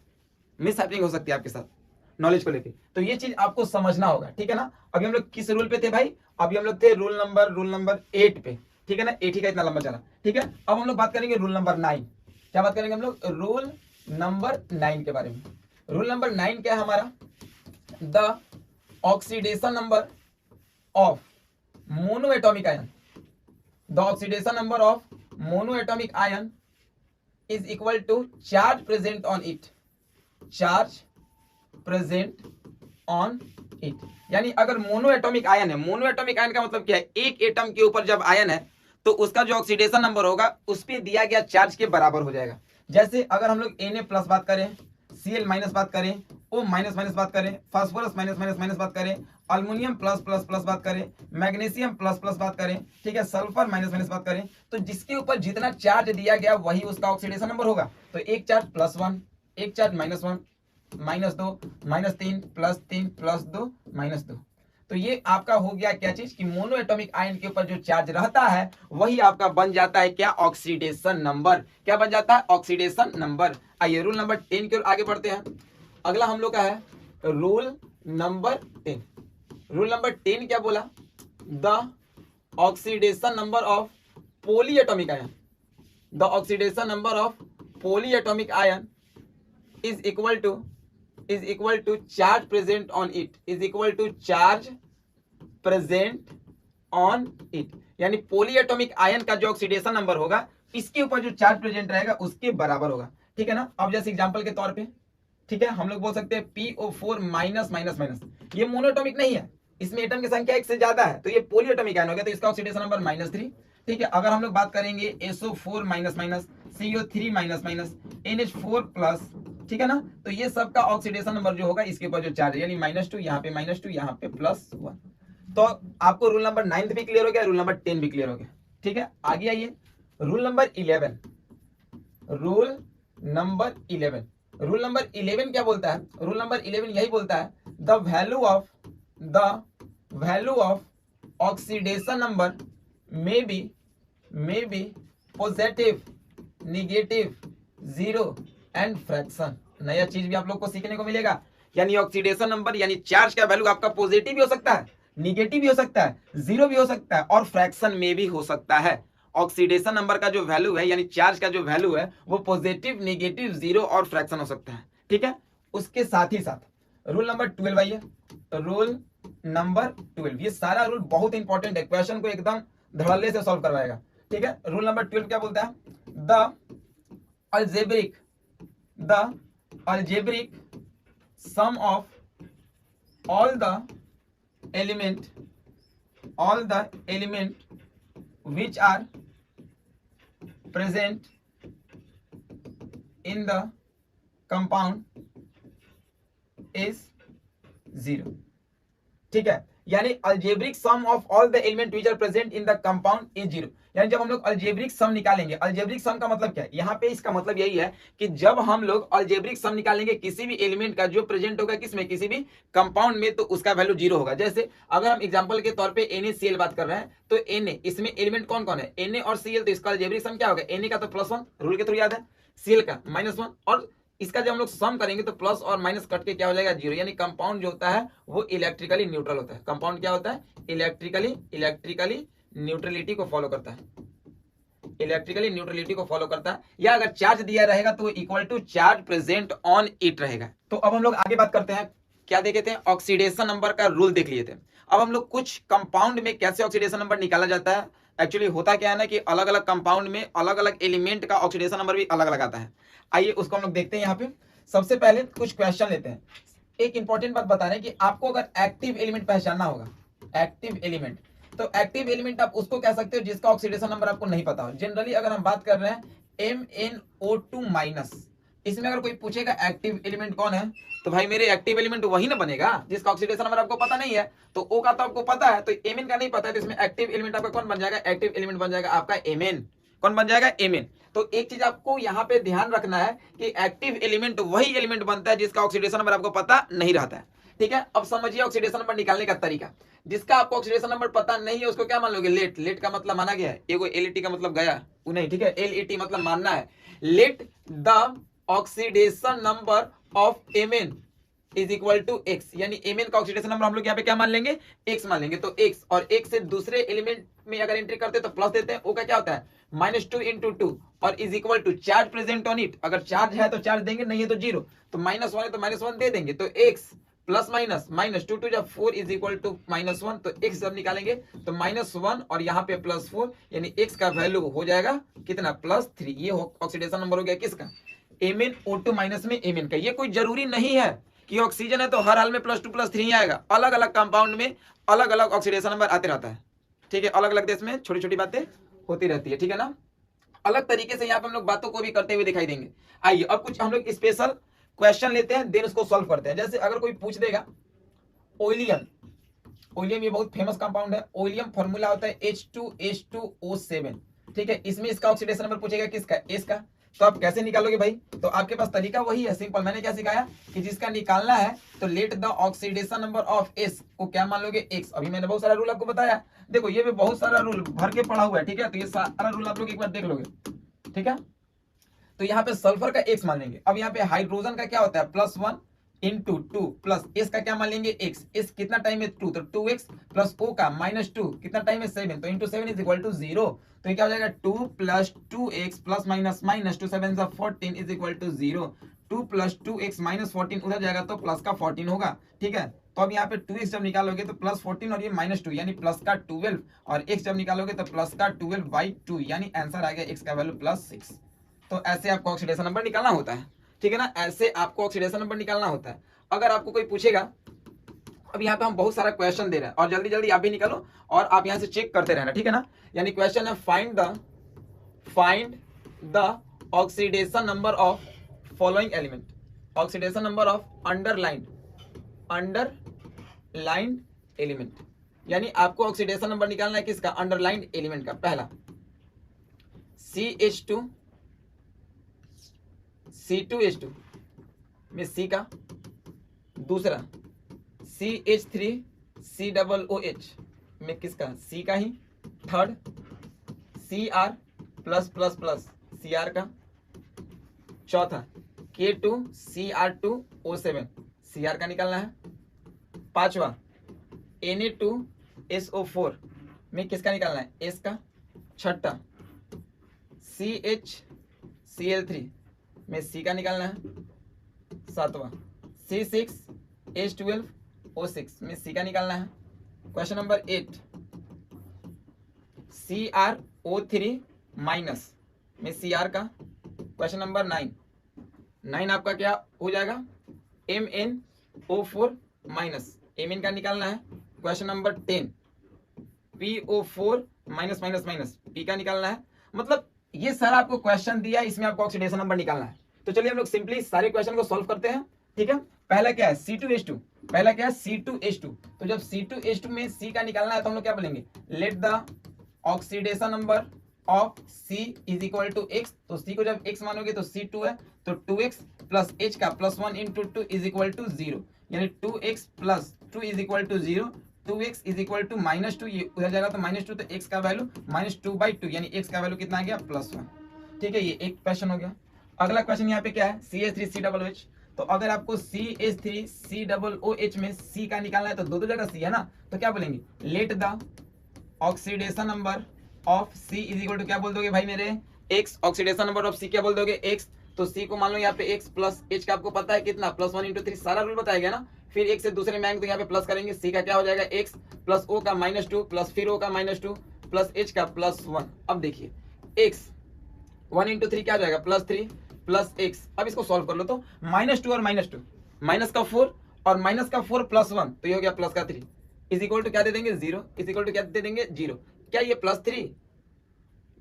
मिस हैपनिंग हो सकती है आपके साथ नॉलेज को लेके, तो ये चीज आपको समझना होगा। ठीक है ना, अभी हम लोग किस रूल पे थे भाई, अभी हम लोग थे रूल नंबर 8 पे। ठीक है ना, 8 ही का इतना लंबा चला। ठीक है, अब हम लोग बात करेंगे रूल नंबर 9। क्या बात करेंगे हम लोग, रूल नंबर 9 के बारे में। रूल नंबर 9 क्या है हमारा, the oxidation number of monoatomic ion, the oxidation number of monoatomic ion is equal to charge present on it, charge present on it. यानी अगर मोनोएटॉमिक आयन है, मोनोएटॉमिक आयन का मतलब क्या है, एक एटम के ऊपर जब आयन है तो उसका जो ऑक्सीडेशन नंबर होगा उस पे दिया गया चार्ज के बराबर हो जाएगा। जैसे अगर हम लोग Na+ बात करें, Cl- बात करें, O- बात करें, फास्फोरस -, बात करें, अल्युमिनियम ++ बात करें, मैग्नीशियम ++ बात करें, ठीक है, सल्फर -, बात करें, तो जिसके ऊपर जितना चार्ज दिया गया वही उसका ऑक्सीडेशन नंबर होगा। तो एक चार्ज +1, एक चार्ज -1, -2, -3, +3, +2, -2, तो ये आपका हो गया क्या चीज कि मोनोएटॉमिक आयन के ऊपर जो चार्ज रहता है वही आपका बन जाता है क्या, ऑक्सीडेशन नंबर। क्या बन जाता है, ऑक्सीडेशन नंबर। आइए रूल नंबर 10 की ओर आगे बढ़ते हैं। अगला हम लोग का है रूल नंबर 10। रूल नंबर 10 क्या बोला, the oxidation number of polyatomic ion, the oxidation number of polyatomic ion is equal to charge present on it, is equal to charge present on it। यानी पॉलीएटॉमिक आयन का जो ऑक्सीडेशन नंबर होगा इसके ऊपर जो चार्ज प्रेजेंट रहेगा उसके बराबर होगा। ठीक है ना, अब जैसे एग्जांपल के तौर पे, ठीक है, हम लोग बोल सकते हैं PO4-, ये मोनोएटॉमिक नहीं है, इसमें एटम की संख्या 1 से ज्यादा है, तो ये पॉलीएटॉमिक आयन हो गया, तो इसका ऑक्सीडेशन नंबर -3। ठीक है, अगर हम लोग बात करेंगे SO4-, CO3-, NH4+, ठीक है ना, तो ये सब का ऑक्सीडेशन नंबर जो होगा इसके ऊपर जो चार्ज है, यानी -2, यहाँ पे -2, यहाँ पे +1। तो आपको रूल नंबर 9 भी क्लियर हो गया, रूल नंबर 10 भी क्लियर हो गया। ठीक है, आगे आइए rule number 11। Rule number 11, rule number 11 क्या बोलता है, रूल नंबर 11 यही बोलता है the value of oxidation number may be positive, negative, 0 and fraction. नया चीज भी आप लोग को सीखने को मिलेगा, यानी ऑक्सीडेशन नंबर यानी चार्ज का वैल्यू आपका पॉजिटिव भी हो सकता है, नेगेटिव भी हो सकता है, 0 भी हो सकता है और फ्रैक्शन में भी हो सकता है। ऑक्सीडेशन नंबर का जो वैल्यू है यानी चार्ज का जो वैल्यू है वो पॉजिटिव, नेगेटिव, जीरो और फ्रैक्शन हो सकता है। ठीक है, उसके साथ ही साथ रूल नंबर 12 आइए, रूल नंबर 12, ये सारा रूल बहुत इंपॉर्टेंट है, क्वेश्चन को एकदम धड़ल्ले से सॉल्व करवाएगा। ठीक है, रूल नंबर 12 क्या बोलता है? The algebraic sum of all the element which are present in the compound is 0। ठीक है, यानी algebraic sum of all the element which are present in the compound is 0। यानी जब हम लोग अल्जेब्रिक सम निकालेंगे, अल्जेब्रिक सम का मतलब क्या है? यहाँ पे इसका मतलब यही है कि जब हम लोग अल्जेब्रिक सम निकालेंगे किसी भी एलिमेंट का जो प्रेजेंट होगा किसमें, किसी भी कंपाउंड में, तो उसका वैल्यू 0 होगा। जैसे अगर हम एग्जांपल के तौर पे NaCl बात कर रहे हैं तो Na इसमें एलिमेंट कौन कौन है? Na और Cl, तो इसका अल्जेब्रिक सम क्या होगा? Na का तो +1 रूल के थ्रू याद है, Cl का -1, और इसका जब हम लोग सम करेंगे तो प्लस और माइनस कट के क्या हो जाएगा? 0। यानी कंपाउंड जो होता है वो इलेक्ट्रिकली न्यूट्रल होता है। कंपाउंड क्या होता है? इलेक्ट्रिकली न्यूट्रलिटी को फॉलो करता है, इलेक्ट्रिकली न्यूट्रलिटी को फॉलो करता है। या अगर चार्ज दिया रहेगा तो equal to charge present on it रहेगा। तो अब हम लोग आगे बात करते हैं, क्या देखे थे? ऑक्सीडेशन नंबर का रूल देख लिए थे। अब हम लोग कुछ कंपाउंड में कैसे ऑक्सीडेशन नंबर निकाला जाता है। एक्चुअली होता क्या है ना कि अलग अलग कंपाउंड में अलग अलग एलिमेंट का ऑक्सीडेशन नंबर भी अलग अलग आता है। आइए उसको हम लोग देखते हैं। यहाँ पे सबसे पहले कुछ क्वेश्चन लेते हैं। एक इंपॉर्टेंट बात बता रहे हैं कि आपको अगर एक्टिव एलिमेंट पहचानना होगा, एक्टिव एलिमेंट, तो एक्टिव एलिमेंट आप उसको कह सकते हो जिसका ऑक्सीडेशन नंबर आपको नहीं पता हो। जनरली अगर हम बात कर रहे हैं MnO2-, इसमें अगर कोई पूछेगा एक्टिव एलिमेंट कौन है, तो भाई मेरे एक्टिव एलिमेंट वही ना बनेगा जिसका ऑक्सीडेशन नंबर आपको पता नहीं है। तो O का तो आपको पता है, तो Mn का नहीं पता है, तो इसमें एक्टिव एलिमेंट आपका कौन बन जाएगा? एक्टिव एलिमेंट बन जाएगा आपका Mn। कौन बन जाएगा? Mn। तो एक चीज आपको यहाँ पे ध्यान रखना है कि एक्टिव एलिमेंट वही एलिमेंट बनता है जिसका ऑक्सीडेशन नंबर आपको पता नहीं रहता है। ठीक है, अब समझिए ऑक्सीडेशन नंबर निकालने का तरीका। जिसका आपको ऑक्सीडेशन नंबर पता नहीं है उसको क्या मान लोगे? लेट। लेट का मतलब माना गया है, एगो LET का मतलब गया वो नहीं। ठीक है, LET मतलब मानना है। Let the oxidation number of Mn is equal to x, यानी Mn का ऑक्सीडेशन नंबर हम लोग यहाँ पे क्या मान लेंगे? x मान लेंगे। तो x, और x से दूसरे एलिमेंट में अगर एंट्री करते हैं तो प्लस देते हैं। O का क्या होता है? -2 × 2 और is equal to charge present on it. अगर चार्ज है तो चार्ज देंगे, नहीं है तो 0। तो -1 है तो -1 दे देंगे। तो x plus minus -2 × 4 is equal to -1। तो x जब निकालेंगे तो -1 और यहाँ पे +4, यानी x का वैल्यू हो जाएगा कितना? +3। ये ऑक्सीडेशन नंबर हो गया किसका? MnO2- में Mn का। ये कोई जरूरी नहीं है कि ऑक्सीजन है तो हर हाल में +2 +3 ही आएगा। अलग अलग कंपाउंड में अलग अलग ऑक्सीडेशन नंबर आते रहता है। ठीक है, अलग अलग देश में छोटी छोटी बातें होती रहती है। ठीक है ना, अलग तरीके से यहाँ पे हम लोग बातों को भी करते हुए दिखाई देंगे। आइए अब कुछ हम लोग स्पेशल क्वेश्चन लेते हैं, देन उसको सॉल्व करते हैं। जैसे अगर कोई पूछ देगा ओइलियम, ओइलियम ये बहुत फेमस कंपाउंड है। ओइलियम फॉर्मूला होता है H2H2O7। ठीक है, इसमें इसका ऑक्सीडेशन नंबर पूछेगा किसका? S का। तो आप कैसे निकालोगे भाई? तो आपके पास तरीका वही है, सिंपल। मैंने क्या सिखाया कि जिसका निकालना है तो let the oxidation number of S को क्या मान लोगे? X। अभी मैंने बहुत सारा रूल आपको बताया, देखो ये भी बहुत सारा रूल भर के पड़ा हुआ है। ठीक है, तो ये सारा रूल आप लोग एक बार देख लोगे। ठीक है, तो यहाँ पे सल्फर का X मान लेंगे। अब यहाँ पे हाइड्रोजन का क्या होता है? +1 × 2 प्लस S का क्या मान लेंगे? X। S कितना टाइम है? 2, तो 2x प्लस O का -2 कितना टाइम है? 7, तो × 7 इज इक्वल टू 0। तो ये क्या हो जाएगा? 2 + 2x plus minus -2 7 14 is equal to 0। 2 + 2x -14 उधर जाएगा तो प्लस का 14 होगा। ठीक है, तो अब यहाँ पे 2x जब निकालोगे तो +14 और ये -2 यानी प्लस का 12, और x जब निकालोगे तो प्लस का 12/2, यानी आंसर आ गया x का वैल्यू +6। तो ऐसे आपको ऑक्सीडेशन नंबर निकालना होता है। ठीक है ना, ऐसे आपको ऑक्सीडेशन नंबर निकालना होता है। अगर आपको कोई पूछेगा, अब यहाँ पे हम बहुत सारा क्वेश्चन दे रहे हैं और जल्दी जल्दी आप भी निकालो और आप यहाँ से चेक करते रहना। ठीक है ना, यानी क्वेश्चन है find the oxidation number of following element. Oxidation number of underlined element, यानी आपको ऑक्सीडेशन नंबर निकालना है किसका? अंडरलाइंड एलिमेंट का। पहला C2H2 में C का, दूसरा CH3COOH में किसका? C का ही, थर्ड Cr+++ Cr का, चौथा K2Cr2O7 Cr का निकालना है, पांचवा Na2SO4 में किसका निकालना है? S का, छठा CHCl3 में C का निकालना है, 7वां C6H12O6 में C का निकालना है। क्वेश्चन नंबर 8 CrO3 माइनस में Cr का। क्वेश्चन नंबर 9 आपका क्या हो जाएगा, MnO4 माइनस Mn का निकालना है। Question number 10 PO4 minus minus minus P का निकालना है। मतलब ये सारा आपको क्वेश्चन दिया है, इसमें आपको ऑक्सीडेशन नंबर निकालना है। तो चलिए हम लोग सिंपली सारे क्वेश्चन को सॉल्व करते हैं, ठीक है। पहला क्या है C2H2, पहला क्या है C2H2। तो जब C2H2 में C का निकालना है तो हम लोग क्या बोलेंगे, let the oxidation number of C is equal to X। तो C को जब X मानोगे तो C2 है, तो 2X प्लस H का plus 1 into 2 is equal to 0, यानी 2X plus 2 is equal to 0। 2x is equal to -2, ये उधर जाएगा तो -2, तो x का वैल्यू -2/2, यानी x का वैल्यू कितना आ गया, +1। ठीक है, ये एक क्वेश्चन हो गया। अगला क्वेश्चन यहाँ पे क्या है, CH3COOH। तो अगर आपको CH3COOH में C का निकालना है तो दो जगह C है ना, तो क्या बोलेंगे, let the oxidation number of C is equal to क्या बोल दोगे भाई मेरे, x। Oxidation number of C क्या बोल दोगे, x। तो C को मान लो यहाँ पे x प्लस H का आपको पता है कितना, +1 × 3, सारा रूल बताया गया ना। फिर एक से दूसरे में आएंगे तो यहाँ पे प्लस करेंगे, C का क्या हो जाएगा x प्लस O का -2 प्लस फिर O का -2 प्लस H का +1। अब देखिए x 1 × 3 क्या हो जाएगा, +3 प्लस x। अब इसको सॉल्व कर लो तो -2 और -2, माइनस का 4 और माइनस का 4 +1, तो ये हो गया प्लस का 3 इज इक्वल टू क्या दे देंगे, 0 इज इक्वल टू क्या दे देंगे, 0। क्या ये +3,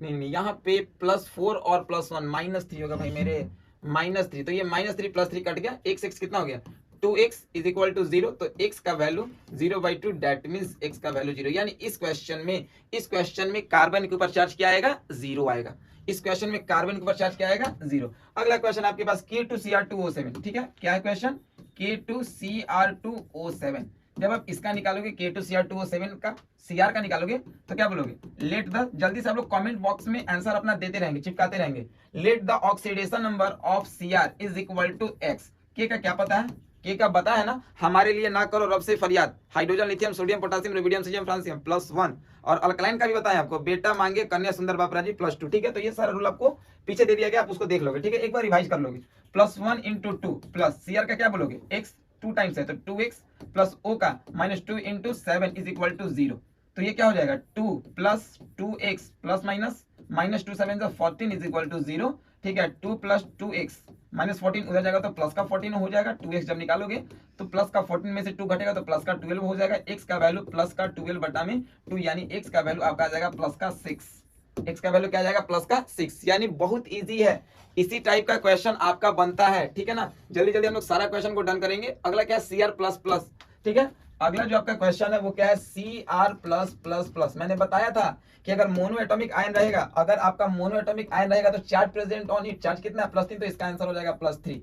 नहीं, यहाँ पे +4 और +1 -3 होगा भाई मेरे, -3। तो ये -3 +3 कट गया, x कितना हो गया, 2x इज इक्वल टू 0। तो x का वैल्यू 0/2, डेट मीन्स x का वैल्यू 0। यानी इस क्वेश्चन में कार्बन के ऊपर चार्ज क्या आएगा, 0 आएगा। इस क्वेश्चन में कार्बन के ऊपर चार्ज क्या आएगा, 0। अगला क्वेश्चन आपके पास K2Cr2O7, ठीक है। क्या है क्वेश्चन, K2Cr2O7। जब आप इसका निकालोगे K2Cr2O7 का Cr का निकालोगे तो क्या बोलोगे, लेट द, जल्दी से आप लोग कमेंट बॉक्स में आंसर अपना देते रहेंगे, चिपकाते रहेंगे। Let the oxidation number of Cr is equal to x। K का क्या पता है, K का पता है ना, हमारे लिए ना करो रब से फरियाद। Hydrogen, lithium, sodium, potassium, rubidium, caesium, francium +1। और अल्कलाइन का भी बताया आपको, बेटा मांगे कन्या सुंदर बापरा जी +2। ठीक है, तो ये सारा रूल आपको पीछे दे दिया गया, आप उसको देख लोगे। ठीक है, एक बार रिवाइज कर लोगे। +1 × 2 प्लस Cr का क्या बोलोगे, x 2 टाइम्स है तो 2x प्लस O का -2 × 7 इज इक्वल टू 0। तो ये क्या हो जाएगा, 2 plus 2x plus minus -2 7 14 is equal to 0। ठीक है, 2 प्लस 2x -14 उधर जाएगा तो प्लस का 14 हो जाएगा। 2x जब निकालोगे तो प्लस का 14 में से 2 घटेगा तो प्लस का 12 हो जाएगा। x का वैल्यू प्लस का 12 बटा में 2, यानी x का वैल्यू आपका आ जाएगा प्लस का 6। x का वैल्यू क्या आ जाएगा, प्लस का 6। यानी बहुत इजी है, इसी टाइप का क्वेश्चन आपका बनता है। ठीक है ना, जल्दी जल्दी हम लोग सारा क्वेश्चन को डन करेंगे। अगला क्या है, Cr++। ठीक है, अगला जो आपका क्वेश्चन है वो क्या है, Cr++। मैंने बताया था कि अगर मोनो एटॉमिक आयन रहेगा, अगर आपका मोनो एटॉमिक आयन रहेगा तो charge present on it, charge कितना है, +3, तो इसका आंसर हो जाएगा +3।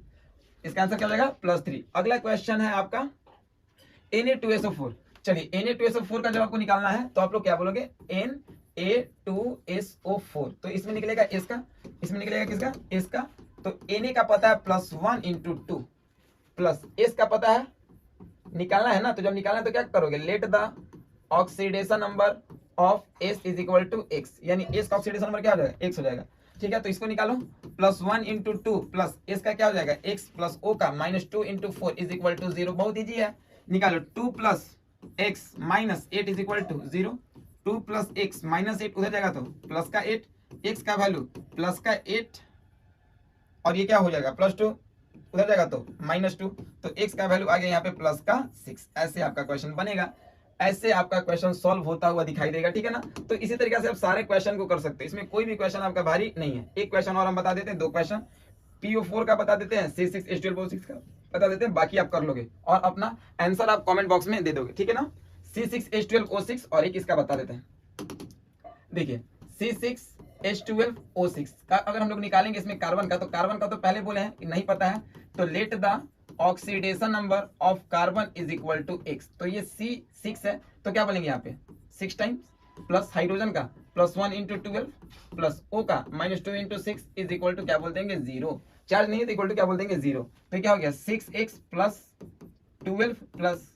इसका आंसर क्या हो जाएगा, +3। अगला क्वेश्चन है आपका Na2SO4। चलिए Na2SO4 का जब आपको निकालना है तो आप लोग क्या बोलोगे, Na2SO4। तो इसमें निकलेगा इसका, इसमें निकलेगा किसका, इसका। तो Na का पता है +1 × 2 प्लस S का पता है, निकालना है ना। तो जब निकालना है तो क्या करोगे, let the oxidation number of S is equal to x, यानी S का ऑक्सीडेशन नंबर क्या हो जाएगा, x हो जाएगा। ठीक है, तो इसको निकालो, +1 × 2 प्लस S का क्या हो जाएगा, x प्लस O का -2 × 4 इज इक्वल टू 0। बहुत इजी है, निकालो। 2 plus x -8 is equal to 0। 2 plus x -8 उधर जाएगा तो प्लस का 8, x का वैल्यू प्लस का 8 और ये क्या हो जाएगा, +2 उधर जाएगा तो -2, तो x का वैल्यू आ गया यहाँ पे प्लस का 6। ऐसे आपका क्वेश्चन बनेगा, ऐसे आपका क्वेश्चन सॉल्व होता हुआ दिखाई देगा। ठीक है ना, तो इसी तरीके से आप सारे क्वेश्चन को कर सकते हैं, इसमें कोई भी क्वेश्चन आपका भारी नहीं है। एक क्वेश्चन और हम बता देते हैं, 2 क्वेश्चन PO4 का बता देते हैं, C6H12O6 का बता देते हैं, बाकी आप कर लोगे और अपना आंसर आप कमेंट बॉक्स में दे दोगे। ठीक है ना, C6H12O6 और एक इसका बता देते हैं। देखिए C6H12O6 का अगर हम लोग निकालेंगे इसमें कार्बन का, तो कार्बन का तो पहले बोले हैं नहीं पता है, तो let the oxidation number of carbon is equal to x। तो ये C6 है तो क्या बोलेंगे यहाँ पे 6 टाइम्स प्लस हाइड्रोजन का +1 × 12 प्लस O का -2 × 6 इज इक्वल टू क्या बोल देंगे 0। चार्ज नहीं है तो इक्वल टू क्या बोल देंगे 0। तो क्या हो गया 6x plus 12 plus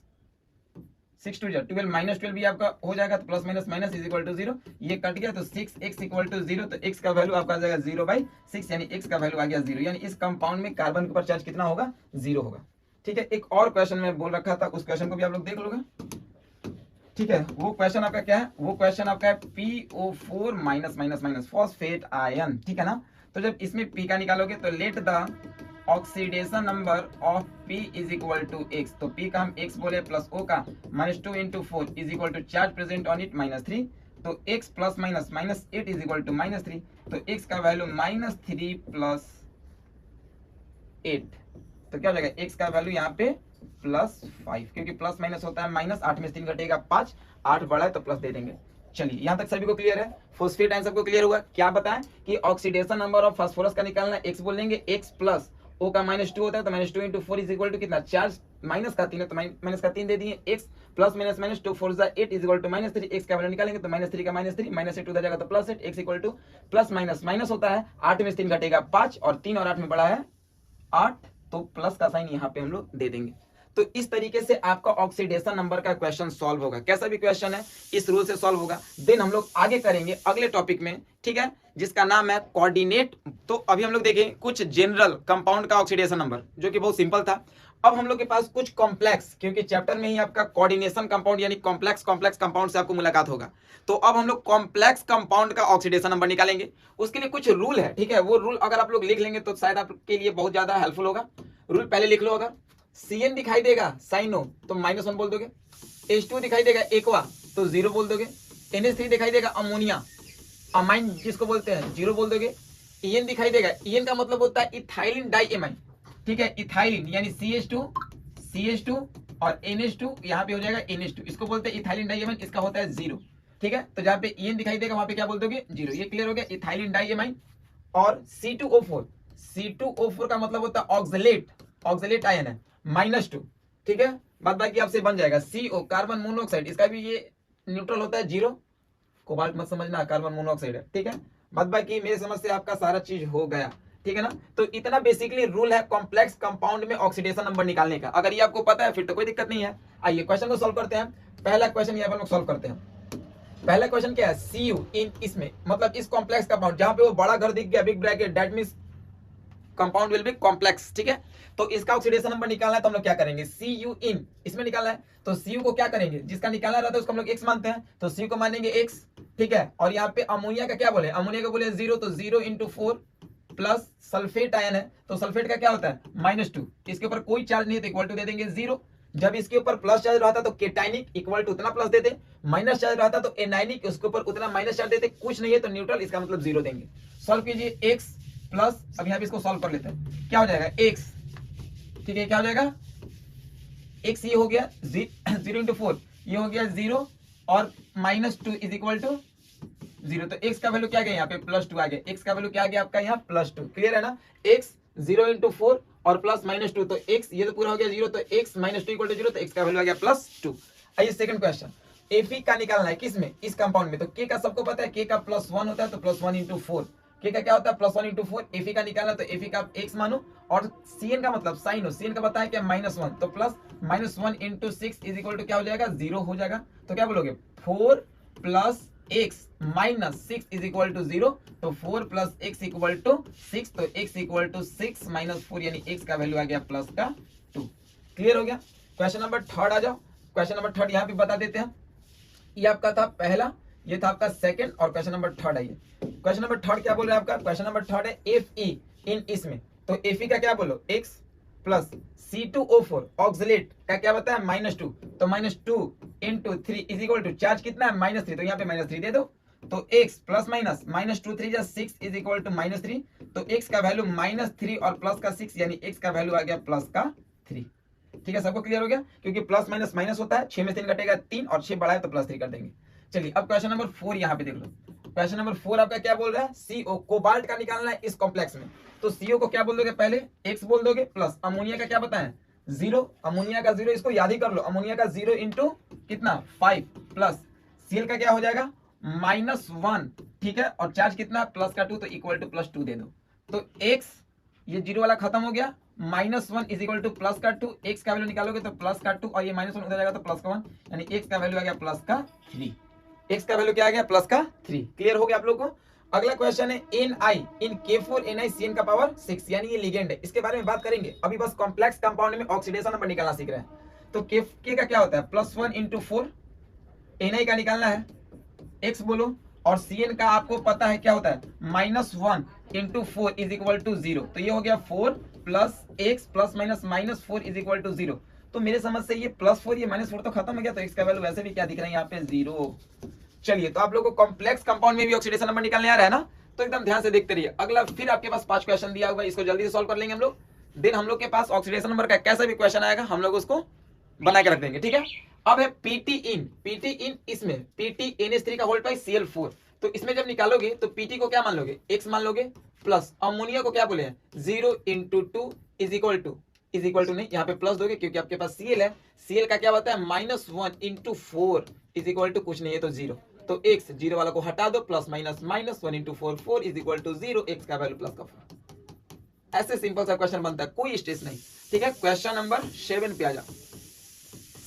6 to 12 minus 12 भी आपका हो जाएगा, तो plus minus minus is equal to 0, ये कट गया तो 6x इक्वल टू 0, तो x का वैल्यू आपका आ जाएगा 0/6, यानी x का वैल्यू आ गया 0, यानी इस कंपाउंड में कार्बन के ऊपर चार्ज कितना होगा, 0 होगा। ठीक है, एक और क्वेश्चन में बोल रखा था, उस क्वेश्चन को भी आप लोग देख लोगे। ठीक है, वो क्वेश्चन आपका क्या है, वो क्वेश्चन आपका है PO4 minus minus minus phosphate ion. ठीक है ना, तो जब इसमें P का निकालोगे तो let the oxidation number of P is equal to x, तो P का हम x बोले प्लस O का -2 × 4 is equal to charge present on it -3, तो x plus minus -8 is equal to -3, तो x का वैल्यू -3 प्लस 8, तो क्या हो जाएगा, x का वैल्यू यहाँ पे +5, क्योंकि प्लस माइनस होता है माइनस, 8 में से 3 घटेगा 5, 8 बड़ा है तो प्लस दे देंगे। चलिए यहाँ तक सभी को क्लियर है, फॉस्फेट आयन सबको क्लियर हुआ। क्या बताएं कि ऑक्सीडेशन नंबर ऑफ फास्फोरस का निकालना है, x बोल लेंगे, x प्लस O का -2 होता है, तो -2 × 4 इज इक्वल टू कितना, चार्ज माइनस का 3 है तो माइनस का 3 दे दिए, x plus minus minus 2 4 8 is equal to -3, x का वैल्यू निकालेंगे तो -3 का -3 -8 उधर जाएगा तो +8, x equal two plus minus minus होता है, 8 में से 3 घटेगा 5, और 3 और 8 में बड़ा है 8, तो प्लस का साइन यहाँ पे हम लोग दे देंगे। तो इस तरीके से आपका ऑक्सीडेशन नंबर का क्वेश्चन सॉल्व होगा, कैसा भी क्वेश्चन है इस रूल से सॉल्व होगा। देन हम लोग आगे करेंगे अगले टॉपिक में, ठीक है, जिसका नाम है कोऑर्डिनेट। तो अभी हम लोग देखें कुछ जनरल कंपाउंड का ऑक्सीडेशन नंबर, जो कि बहुत सिंपल था। अब हम लोग के पास कुछ कॉम्प्लेक्स, क्योंकि चैप्टर में ही आपका कोऑर्डिनेशन कंपाउंड यानी कॉम्प्लेक्स कंपाउंड से आपको मुलाकात होगा, तो अब हम लोग कॉम्प्लेक्स कंपाउंड का ऑक्सीडेशन नंबर निकालेंगे। उसके लिए कुछ रूल है, ठीक है, वो रूल अगर आप लोग लिख लेंगे तो शायद आपके लिए बहुत ज्यादा हेल्पफुल होगा। रूल पहले लिख लो, अगर CN दिखाई देगा साइनो तो -1 बोल दोगे, H2 दिखाई देगा एक्वा तो 0 बोल दोगे, NH3 दिखाई देगा अमोनिया अमाइन जिसको बोलते हैं 0 बोल दोगे, EN दिखाई देगा, EN का मतलब होता है इथाइलिन डाइएमाइन, ठीक है, इथाइलिन यानी CH2 और NH2 यहाँ पे हो जाएगा NH2, इसको बोलते हैं इथाइलिन डाइएमाइन, इसका होता है 0। ठीक है, तो जहाँ पे EN दिखाई देगा वहां पे क्या बोल दोगे, 0। ये क्लियर हो गया, इथाइलिन डाइएमाइन। और C2O4 का मतलब होता है ऑक्सलेट आयन है -2, ठीक है, बाद बाकी आपसे बन जाएगा CO कार्बन मोनोऑक्साइड, इसका भी ये न्यूट्रल होता है 0, कोबाल्ट मत समझना, कार्बन मोनोऑक्साइड है, ठीक है। बाद बाकी मेरे समझ से आपका सारा चीज हो गया, ठीक है ना। तो इतना बेसिकली रूल है कॉम्प्लेक्स कंपाउंड में ऑक्सीडेशन नंबर निकालने का। अगर ये आपको पता है फिर तो कोई दिक्कत नहीं है। आइए क्वेश्चन को सॉल्व करते हैं। पहला क्वेश्चन यहाँ पर लोग सॉल्व करते हैं। पहला क्वेश्चन क्या है, Cu इन इसमें मतलब इस कॉम्प्लेक्स कंपाउंड, जहां पे वो बड़ा घर दिख गया big bracket, that means compound will B complex, ठीक है। तो इसका ऑक्सीडेशन नंबर निकालना है तो हम लोग क्या करेंगे, Cu इन इसमें निकालना है, तो Cu को क्या करेंगे, जिसका निकालना रहता है उसको हम लोग x मानते हैं, तो Cu को मानेंगे x, ठीक है। और यहाँ पे अमोनिया का क्या बोले, अमोनिया को बोले 0, तो 0 × 4 प्लस सल्फेट आयन है, तो सल्फेट का क्या होता है -2, इसके ऊपर कोई चार्ज नहीं है तो इक्वल टू दे देंगे 0। जब इसके ऊपर प्लस चार्ज रहता तो केटाइनिक इक्वल टू उतना प्लस देते, माइनस चार्ज रहता तो एनाइनिक उसके ऊपर उतना माइनस चार्ज देते, कुछ नहीं है तो न्यूट्रल, इसका मतलब 0 देंगे। सॉल्व कीजिए x प्लस, अब यहाँ पे इसको सॉल्व कर लेते हैं, क्या हो जाएगा x, ठीक है, क्या हो जाएगा x, ये हो गया 0 × 4, ये हो गया 0 और -2 इज इक्वल टू 0, तो x का वैल्यू क्या गया यहाँ पे +2 आ गया, x का वैल्यू क्या आ गया आपका यहाँ +2, क्लियर है ना। x 0 × 4 और प्लस -2, तो x ये तो पूरा हो गया 0, तो x -2 = 0, तो x का वैल्यू आ गया +2। आइए सेकंड क्वेश्चन, Fe का निकालना है, किसमें, इस कंपाउंड में। तो K का सबको पता है, K का +1 होता है, तो +1 × 4, K का क्या होता है +1 × 4। Fe का निकालना तो Fe का x मानो, और Cn का मतलब साइनो, Cn का बताया क्या -1, तो प्लस -1 × 6 इज इक्वल टू क्या हो जाएगा 0 हो जाएगा। तो क्या बोलोगे 4 + x - 6 इज इक्वल टू 0, तो 4 + x इक्वल टू 6, तो x इक्वल टू 6 - 4 यानी x का वैल्यू आ गया +2। क्लियर हो गया। क्वेश्चन नंबर 3 आ जाओ। क्वेश्चन नंबर 3 यहाँ पे बता देते हैं, ये आपका था पहला, ये था आपका सेकंड, और क्वेश्चन नंबर 3 आइए। क्वेश्चन नंबर 3 क्या बोल रहा है आपका, क्वेश्चन नंबर 3 है Fe इन इसमें, तो Fe का क्या बोलो x प्लस C2O4 ऑक्सलेट का क्या बताया -2, तो -2 × 3 इज इक्वल टू चार्ज कितना है -3, तो यहाँ पे -3 दे दो, तो x plus minus -2 3 = 6 is equal to -3, तो x का वैल्यू -3 और प्लस का 6 यानी x का वैल्यू आ गया +3। ठीक है, सबको क्लियर हो गया, क्योंकि प्लस माइनस माइनस होता है, 6 में 3 घटेगा 3 और 6 बड़ा है तो +3 कर देंगे। चलिए अब क्वेश्चन नंबर 4 यहाँ पे देख लो। क्वेश्चन नंबर 4 आपका क्या बोल रहा है, CO कोबाल्ट का निकालना है इस कॉम्प्लेक्स में, तो CO को क्या बोल दोगे, पहले x बोल दोगे, प्लस अमोनिया का क्या बताएं 0, अमोनिया का 0, इसको याद ही कर लो, अमोनिया का 0 × कितना 5 प्लस Cl का क्या हो जाएगा -1, ठीक है, और चार्ज कितना +2, तो इक्वल टू +2 दे दो, तो x ये 0 वाला खत्म हो गया -1 इज इक्वल टू प्लस का 2, x का वैल्यू निकालोगे तो प्लस का 2 और ये -1 उधर जाएगा तो प्लस का 1, यानी x का वैल्यू आ गया प्लस का 3। x का वैल्यू क्या आ गया प्लस का 3। क्लियर हो गया आप लोगों को। अगला क्वेश्चन है Ni इन K4NiCN का पावर 6, यानी ये लिगेंड है, इसके बारे में बात करेंगे। अभी बस कॉम्प्लेक्स कंपाउंड में ऑक्सीडेशन नंबर निकालना सीख रहे हैं। तो K का क्या होता है +1 × 4, Ni का निकालना है x बोलो, और Cn का आपको पता है क्या होता है -1 × 4 इज इक्वल टू 0। तो ये हो गया 4 + x ± -4 इज इक्वल टू 0। तो मेरे समझ से ये +4 ये -4 तो खत्म हो गया, तो x का वैल्यू वैसे भी क्या दिख रहा है यहाँ पे 0। चलिए, तो आप लोगों को कॉम्प्लेक्स कंपाउंड में भी ऑक्सीडेशन नंबर निकालने आ रहा है ना, तो एकदम ध्यान से देखते रहिए। अगला फिर आपके पास 5 क्वेश्चन दिया हुआ है, इसको जल्दी से सॉल्व कर लेंगे हम लोग। देन हम लोग के पास ऑक्सीडेशन नंबर का कैसा भी क्वेश्चन आएगा हम लोग उसको बना के रख देंगे, ठीक है। अब है पीटी इन इसमें PTNH3 का होल ट्वाइस Cl4। तो इसमें जब निकालोगे तो पीटी को क्या मान लोगे x मान लोगे, प्लस अमोनिया को क्या बोले हैं 0 × 2 इज इक्वल टू नहीं, यहाँ पे प्लस दोगे क्योंकि आपके पास Cl है। Cl का क्या होता है -1 × 4 इज इक्वल टू कुछ नहीं है तो 0। तो x 0 वाला को हटा दो, plus minus -1 × 4 4 is equal to 0, x का वैल्यू प्लस का 4। ऐसे सिंपल सा क्वेश्चन बनता है, कोई स्ट्रेस नहीं, ठीक है। क्वेश्चन नंबर 7 पे आ जाओ।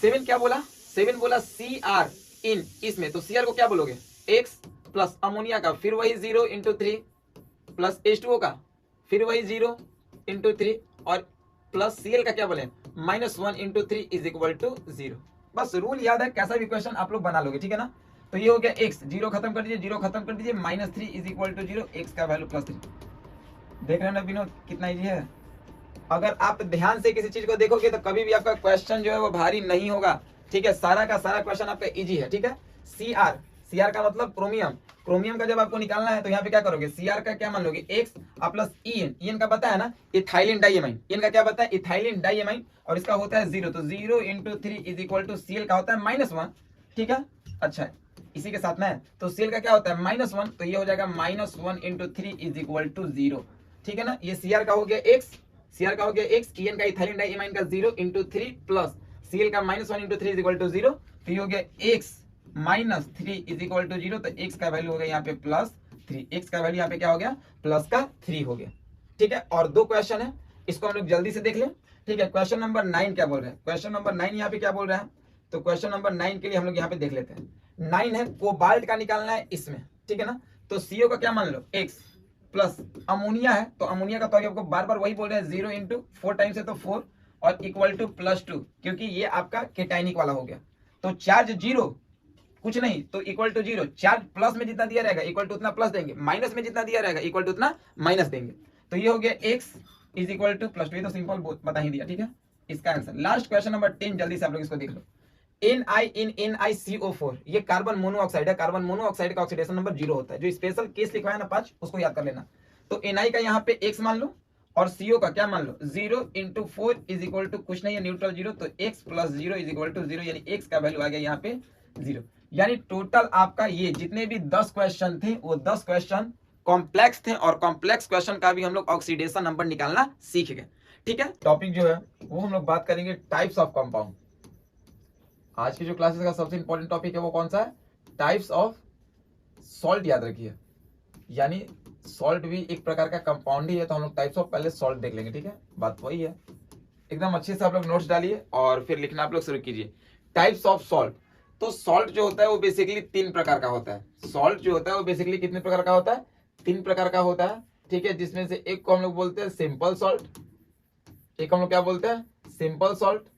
7 क्या बोला, 7 बोला Cr इन इसमें, तो Cr को क्या बोलोगे x प्लस अमोनिया का फिर वही 0 × 3 प्लस H2O का फिर वही 0 × 3 और प्लस Cl का क्या बोले -1 × 3 इज इक्वल टू 0। बस रूल याद है, कैसा भी क्वेश्चन आप लोग बना लोगे, ठीक है ना। तो ये हो गया x 0 खत्म कर दीजिए, 0 खत्म कर दीजिए, -3 इज इक्वल टू 0, x का वैल्यू +3। देख रहे हैं ना विनोद कितना इजी है। अगर आप ध्यान से किसी चीज को देखोगे तो कभी भी आपका क्वेश्चन जो है वो भारी नहीं होगा, ठीक है। सारा का सारा क्वेश्चन आपका इजी है, ठीक है। Cr का मतलब क्रोमियम का जब आपको निकालना है तो यहाँ पे क्या करोगे Cr का क्या मान लोगे x प्लस En का पता है ना इथाइलिन डाइएमाइन, En का क्या पता है इथाइलिन डाइएमाइन, और इसका होता है 0, तो 0 × 3 इज इक्वल टू Cl का होता है -1, ठीक है। अच्छा इसी के साथ में तो Cl का क्या होता है -1, तो ये हो जाएगा -1 × 3 इज इक्वल टू 0, ठीक है ना। ये Cr का हो गया x, Cr का हो गया x, En का इथाइलिन डाइएमाइन का 0 × 3 प्लस Cl का -1 × 3 इज इक्वल टू 0, तो ये हो गया x -3 इज इक्वल टू 0, तो x का वैल्यू हो गया यहाँ पे +3, x का वैल्यू यहाँ पे क्या हो गया +3 हो गया, ठीक है। और 2 क्वेश्चन है, इसको हम लोग जल्दी से देख लें, ठीक है। क्वेश्चन नंबर 9 क्या बोल रहे हैं, क्वेश्चन नंबर 9 यहाँ पे क्या बोल रहा है, तो क्वेश्चन नंबर 9 के लिए हम लोग यहाँ पे देख लेते हैं। 9 है कोबाल्ट का निकालना है इसमें, ठीक है ना। तो CO का क्या मान लो x प्लस अमोनिया है, तो अमोनिया का तो आपको बार बार वही बोल रहे हैं 0 × 4 टाइम्स है तो 4 और इक्वल टू +2, क्योंकि ये आपका केटाइनिक वाला हो गया। तो चार्ज 0 कुछ नहीं तो इक्वल टू 0, चार्ज प्लस में जितना दिया रहेगा इक्वल टू उतना प्लस देंगे, माइनस में जितना दिया रहेगा इक्वल टू उतना माइनस देंगे। तो ये हो गया x इज इक्वल टू +2, ये तो सिंपल बता ही दिया, ठीक है। इसका आंसर लास्ट क्वेश्चन नंबर 10, जल्दी से आप लोग इसको देख लो। Ni इन NiCO4, ये कार्बन मोनोऑक्साइड है, कार्बन मोनोऑक्साइड का ऑक्सीडेशन नंबर 0 होता है। जो स्पेशल केस लिखवाया ना 5 उसको याद कर लेना। तो Ni का यहाँ पे x मान लो और CO का क्या मान लो 0 × 4 इज इक्वल टू कुछ नहीं है न्यूट्रल 0, तो x + 0 इज इक्वल टू 0, यानी x का वैल्यू आ गया यहाँ पे 0। यानी टोटल आपका ये जितने भी 10 क्वेश्चन थे वो 10 क्वेश्चन कॉम्प्लेक्स थे, और कॉम्प्लेक्स क्वेश्चन का भी हम लोग ऑक्सीडेशन नंबर निकालना सीख गए, ठीक है। टॉपिक जो है वो हम लोग बात करेंगे टाइप्स ऑफ कंपाउंड। आज की जो क्लासेस का सबसे इंपॉर्टेंट टॉपिक है वो कौन सा है, टाइप्स ऑफ सॉल्ट। याद रखिए, यानी सॉल्ट भी एक प्रकार का कंपाउंड ही है, तो हम लोग टाइप्स ऑफ पहले सॉल्ट देख लेंगे, ठीक है। बात वही है, एकदम अच्छे से आप लोग नोट्स डालिए और फिर लिखना आप लोग शुरू कीजिए। टाइप्स ऑफ सॉल्ट, तो सॉल्ट जो होता है वो बेसिकली 3 प्रकार का होता है। सॉल्ट जो होता है वो बेसिकली कितने प्रकार का होता है, 3 प्रकार का होता है, ठीक है। जिसमें से एक को हम लोग बोलते हैं सिंपल सॉल्ट, एक हम लोग क्या बोलते हैं सिंपल सॉल्ट,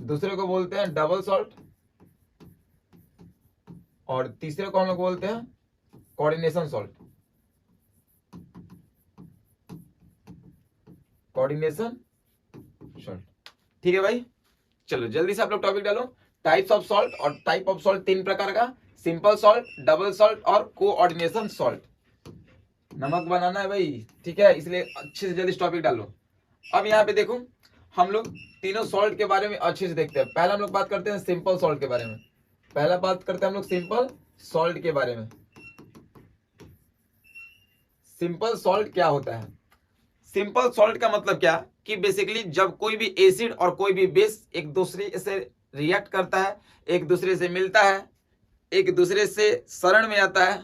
दूसरे को बोलते हैं डबल सॉल्ट, और तीसरे को हम लोग बोलते हैं कोऑर्डिनेशन सॉल्ट। कोऑर्डिनेशन सॉल्ट, ठीक है भाई। चलो जल्दी से आप लोग टॉपिक डालो। टाइप्स ऑफ सॉल्ट, और टाइप ऑफ सॉल्ट 3 प्रकार का, सिंपल सॉल्ट, डबल सॉल्ट और कोऑर्डिनेशन सॉल्ट। नमक बनाना है भाई, ठीक है, इसलिए अच्छे से जल्दी टॉपिक डालो। अब यहाँ पे देखो हम लोग तीनों सॉल्ट के बारे में अच्छे से देखते हैं। पहला हम लोग बात करते हैं सिंपल सॉल्ट के बारे में। पहला बात करते हैं हम लोग सिंपल सॉल्ट के बारे में। सिंपल सॉल्ट क्या होता है, सिंपल सॉल्ट का मतलब क्या कि बेसिकली जब कोई भी एसिड और कोई भी बेस एक दूसरे से रिएक्ट करता है, एक दूसरे से मिलता है, एक दूसरे से शरण में आता है,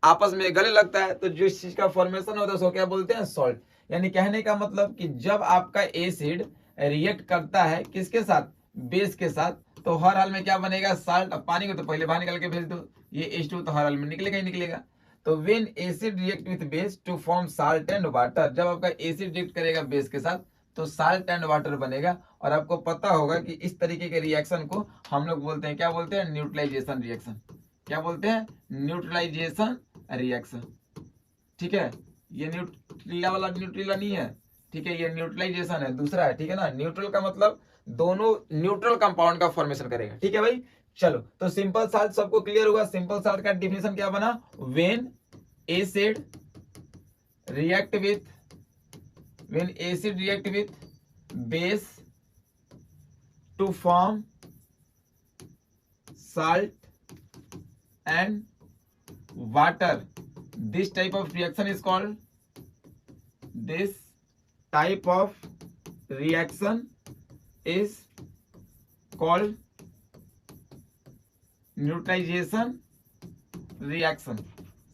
आपस में गले लगता है, तो जिस चीज का फॉर्मेशन होता है उसको क्या बोलते हैं सॉल्ट। यानी कहने का मतलब कि जब आपका एसिड रिएक्ट करता है किसके साथ, बेस के साथ, तो हर हाल में क्या बनेगा, साल्ट। अब पानी को तो पहले बाहर निकाल के भेज दो, ये H2 तो हर हाल में निकलेगा ही निकलेगा। तो when acid react with base to form salt and water, जब आपका एसिड रिएक्ट करेगा बेस के साथ तो साल्ट एंड वाटर बनेगा। और आपको पता होगा कि इस तरीके के रिएक्शन को हम लोग बोलते हैं, क्या बोलते हैं, न्यूट्रलाइजेशन रिएक्शन। क्या बोलते हैं, न्यूट्रलाइजेशन रिएक्शन। ठीक है, ये न्यूट्रिला वाला न्यूट्रिला नहीं है, ठीक है, ये न्यूट्रलाइजेशन है, दूसरा है, ठीक है ना। न्यूट्रल का मतलब दोनों न्यूट्रल कंपाउंड का फॉर्मेशन करेगा, ठीक है भाई। चलो, तो सिंपल साल्ट सबको क्लियर होगा। सिंपल साल्ट का डिफिनेशन क्या बना, when acid react with base to form salt and water, this type of reaction is called neutralization reaction.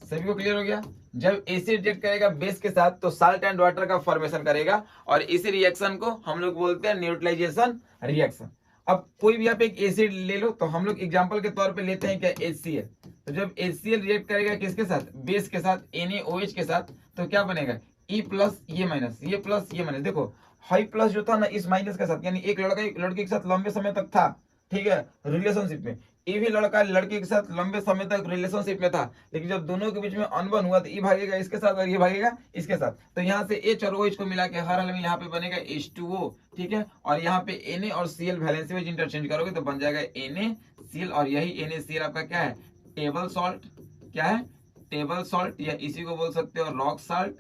सभी को क्लियर हो गया। जब एसिड रिएक्ट करेगा बेस के साथ तो साल्ट एंड वाटर का फॉर्मेशन करेगा, और इसी रिएक्शन को हम लोग बोलते हैं न्यूट्रलाइजेशन रिएक्शन। अब कोई भी आप एक एसिड ले लो, तो हम लोग एग्जांपल के तौर पे लेते हैं क्या, HCl। तो जब HCl रिएक्ट करेगा किसके साथ, बेस के साथ, NaOH के साथ, तो क्या बनेगा, E प्लस ये माइनस, ये प्लस ये माइनस। देखो हाई प्लस जो था ना इस माइनस के साथ, यानी एक लड़का एक लड़के के साथ लंबे समय तक था, ठीक है, रिलेशनशिप में। ये भी लड़का लड़के के साथ लंबे समय तक रिलेशनशिप में था, लेकिन जब दोनों के बीच में अनबन हुआ तो ये भागेगा इसके साथ और ये भागेगा इसके साथ। तो यहाँ से H और OH को मिला के हर हाल में यहाँ पे बनेगा H2O, ठीक है। और यहाँ पे Na और Cl वैलेंसी में इंटरचेंज करोगे तो बन जाएगा NaCl, और यही NaCl आपका क्या है, टेबल सॉल्ट। क्या है, टेबल सॉल्ट, या इसी को बोल सकते हो रॉक साल्ट,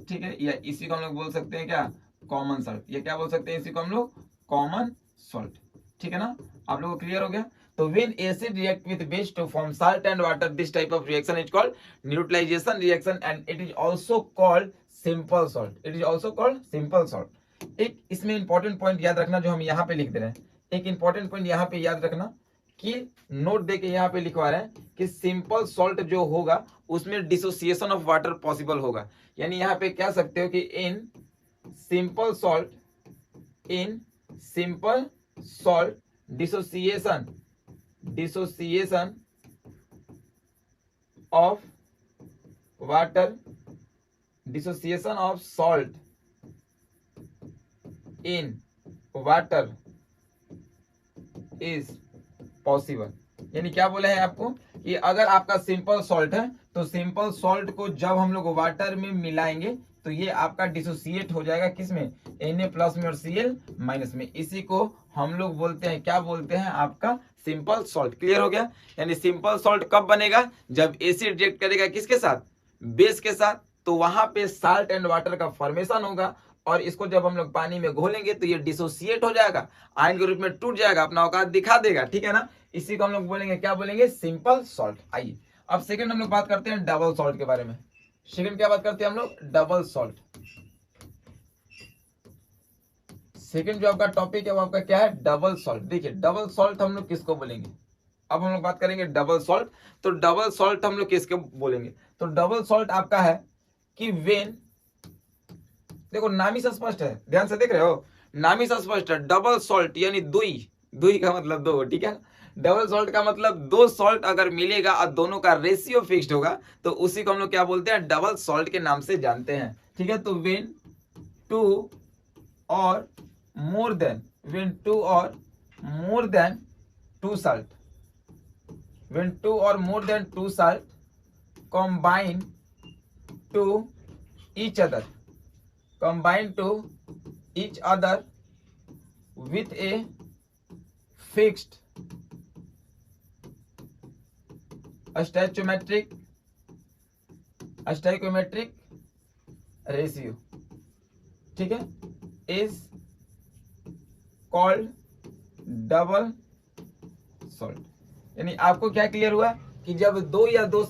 ठीक है, या इसी को हम लोग बोल सकते हैं क्या, कॉमन सॉल्ट। या क्या बोल सकते हैं इसी को हम लोग, कॉमन सॉल्ट, ठीक है ना। आप लोगों को क्लियर हो गया। तो when acid react with base to form salt and water, this type of reaction is called neutralization reaction, and it is also called simple salt. It is also called simple salt. एक इसमें इंपॉर्टेंट पॉइंट याद रखना जो हम यहाँ पे लिख दे रहे हैं, एक इंपॉर्टेंट पॉइंट यहाँ पे याद रखना कि नोट दे के यहाँ पे लिखवा रहे हैं कि सिंपल सॉल्ट जो होगा उसमें डिसोसिएशन ऑफ वाटर पॉसिबल होगा। यानी यहाँ पे कह सकते हो कि in simple salt dissociation of water, dissociation of salt in water is possible. यानी क्या बोले हैं आपको कि अगर आपका सिंपल सॉल्ट है तो सिंपल सॉल्ट को जब हम लोग वाटर में मिलाएंगे तो ये आपका डिसोसिएट हो जाएगा किसमें, Na प्लस में और Cl माइनस में। इसी को हम लोग बोलते हैं, क्या बोलते हैं, आपका सिंपल सॉल्ट। क्लियर हो गया। यानी सिंपल सॉल्ट कब बनेगा, जब एसिड रिएक्ट करेगा किसके साथ, बेस के साथ, तो वहां पे साल्ट एंड वाटर का फॉर्मेशन होगा, और इसको जब हम लोग पानी में घोलेंगे तो ये डिसोसिएट हो जाएगा, आयन के रूप में टूट जाएगा, अपना औकात दिखा देगा, ठीक है ना। इसी को हम लोग बोलेंगे, क्या बोलेंगे, सिंपल सॉल्ट। आइए अब सेकंड हम लोग बात करते हैं डबल सॉल्ट के बारे में। सेकंड क्या बात करते हैं हम लोग, डबल सॉल्ट। सेकंड जो आपका टॉपिक है वो आपका क्या है, डबल सॉल्ट। देखिए डबल सॉल्ट हम लोग किसको बोलेंगे, अब हम लोग बात करेंगे डबल सॉल्ट। तो डबल सॉल्ट हम लोग किसको बोलेंगे, तो डबल सॉल्ट आपका है कि वेन, देखो नाम ही स्पष्ट है, ध्यान से देख रहे हो, नाम ही स्पष्ट है, डबल सॉल्ट यानी दुई का मतलब दो, ठीक है। डबल सॉल्ट का मतलब दो सॉल्ट अगर मिलेगा और दोनों का रेशियो फिक्स्ड होगा तो उसी को हम लोग क्या बोलते हैं, डबल सॉल्ट के नाम से जानते हैं, ठीक है। तो when two or more than two salt, when two or more than two salt combine to each other with a fixed stoichiometric ratio, ठीक है, is called डबल सॉल्ट। यानी आपको क्या क्लियर हुआ कि जब दो या दो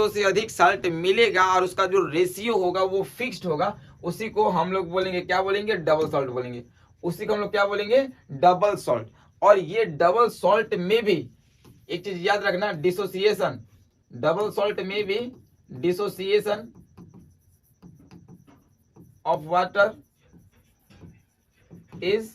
से अधिक साल्ट मिलेगा और उसका जो रेशियो होगा वो फिक्स्ड होगा, उसी को हम लोग बोलेंगे, क्या बोलेंगे, डबल सॉल्ट बोलेंगे। उसी को हम लोग क्या बोलेंगे, डबल सॉल्ट। और ये डबल सॉल्ट में भी एक चीज याद रखना, डिसोसिएशन, डबल सॉल्ट में भी dissociation of water is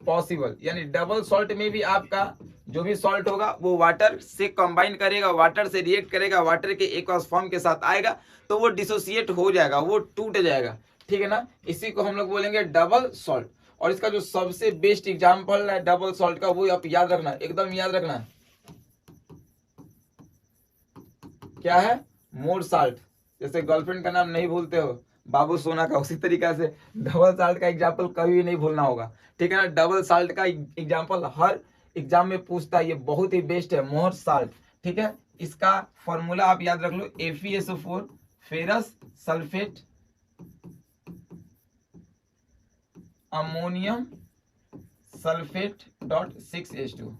possible, यानी डबल सॉल्ट में भी आपका जो भी सॉल्ट होगा वो वाटर से कंबाइन करेगा, वाटर से रिएक्ट करेगा, वाटर के एक्वस फॉर्म के साथ आएगा तो वो डिसोसिएट हो जाएगा, वो टूट जाएगा, ठीक है ना। इसी को हम लोग बोलेंगे डबल सॉल्ट। और इसका जो सबसे बेस्ट एग्जांपल है डबल सॉल्ट का, वो आप याद रखना, एकदम याद रखना, क्या है, मोर साल्ट। जैसे गर्लफ्रेंड का नाम नहीं भूलते हो बाबू सोना का, उसी तरीका से डबल साल्ट का एग्जाम्पल कभी भी नहीं भूलना होगा, ठीक है ना। डबल साल्ट का एग्जाम्पल हर एग्जाम में पूछता है, ये बहुत ही बेस्ट है, मोर साल्ट, ठीक है। इसका फॉर्मूला आप याद रख लो, FeSO4 ferrous sulphate ammonium sulphate .6H2,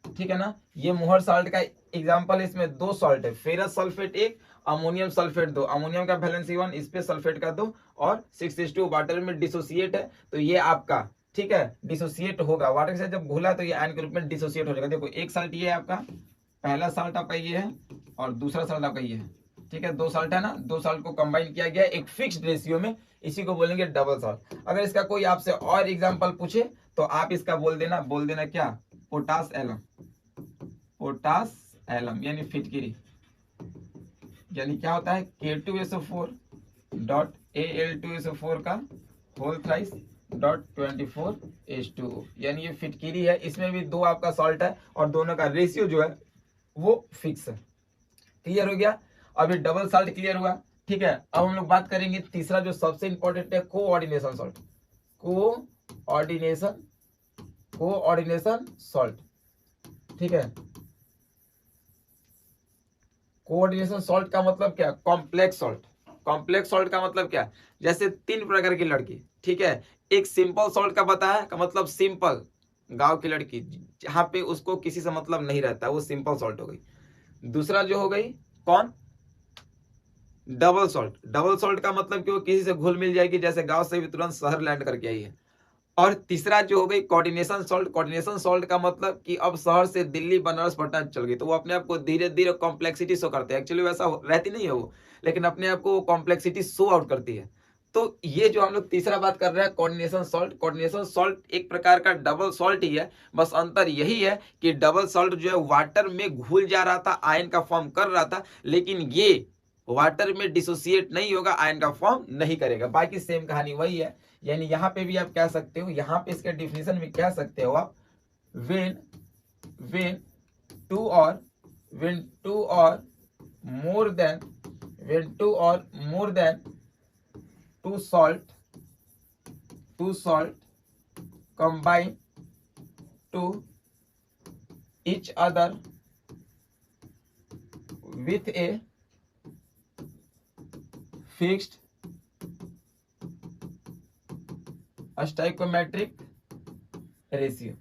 ठीक है ना। ये मोहर साल्ट का एग्जांपल, इसमें दो सॉल्ट है, फेरस सल्फेट एक, अमोनियम सल्फेट दो, अमोनियम का वैलेंसी 1, इस पे सल्फेट का 2 और 6H2 वाटर में डिसोसिएट है, तो ये आपका, ठीक है, डिसोसिएट होगा वाटर के साथ जब घुला तो ये आयन के रूप में डिसोसिएट हो जाएगा। देखो एक साल्ट ये है आपका, पहला साल्ट आपका ये है और दूसरा साल्ट आपका ये है, ठीक है, दो साल्ट है ना, दो साल्ट को कंबाइन किया गया एक फिक्स्ड रेशियो में, इसी को बोलेंगे डबल साल्ट। अगर इसका कोई आपसे और एग्जांपल पूछे तो आप इसका बोल देना क्या, पोटास एलम, पोटास एलम यानी फिटकिरी, यानी क्या होता है K2SO4 डॉट Al2SO4 का होल थ्राइस डॉट 24H2O, यानी ये फिटकिरी है। इसमें भी दो आपका सॉल्ट है और दोनों का रेशियो जो है वो फिक्स है। क्लियर हो गया, अभी डबल साल्ट क्लियर हुआ, ठीक है। अब हम लोग बात करेंगे तीसरा जो सबसे इंपॉर्टेंट है, कोऑर्डिनेशन सॉल्ट। कोऑर्डिनेशन सॉल्ट, ठीक है। कोऑर्डिनेशन सॉल्ट का मतलब क्या, कॉम्प्लेक्स सॉल्ट। कॉम्प्लेक्स सॉल्ट का मतलब क्या, जैसे तीन प्रकार की लड़की, ठीक है, एक सिंपल सॉल्ट का बताया, का मतलब सिंपल गांव की लड़की जहां पे उसको किसी से मतलब नहीं रहता, वो सिंपल सॉल्ट हो गई। दूसरा जो हो गई कौन, डबल सॉल्ट। डबल सॉल्ट का मतलब कि वो किसी से घुल मिल जाएगी, जैसे गांव से भी तुरंत शहर लैंड करके आई है। और तीसरा जो हो गई कोऑर्डिनेशन सॉल्ट। कोऑर्डिनेशन सॉल्ट का मतलब कि अब शहर से दिल्ली बनारस पटना चल गई, तो वो अपने आप को धीरे धीरे कॉम्प्लेक्सिटी शो करते हैं। एक्चुअली वैसा रहती नहीं है वो, लेकिन अपने आप को कॉम्प्लेक्सिटी शो आउट करती है। तो ये जो हम लोग तीसरा बात कर रहे हैं कोऑर्डिनेशन सॉल्ट, कोऑर्डिनेशन सॉल्ट एक प्रकार का डबल सॉल्ट ही है, बस अंतर यही है कि डबल सॉल्ट जो है वाटर में घुल जा रहा था, आयन का फॉर्म कर रहा था, लेकिन ये वाटर में डिसोसिएट नहीं होगा, आयन का फॉर्म नहीं करेगा। बाकी सेम कहानी वही है, यानी यहाँ पे भी आप कह सकते हो, यहाँ पे इसके डिफिनेशन में कह सकते हो आप, when two or more than two salt combine to each other with a fixed stoichiometric ratio,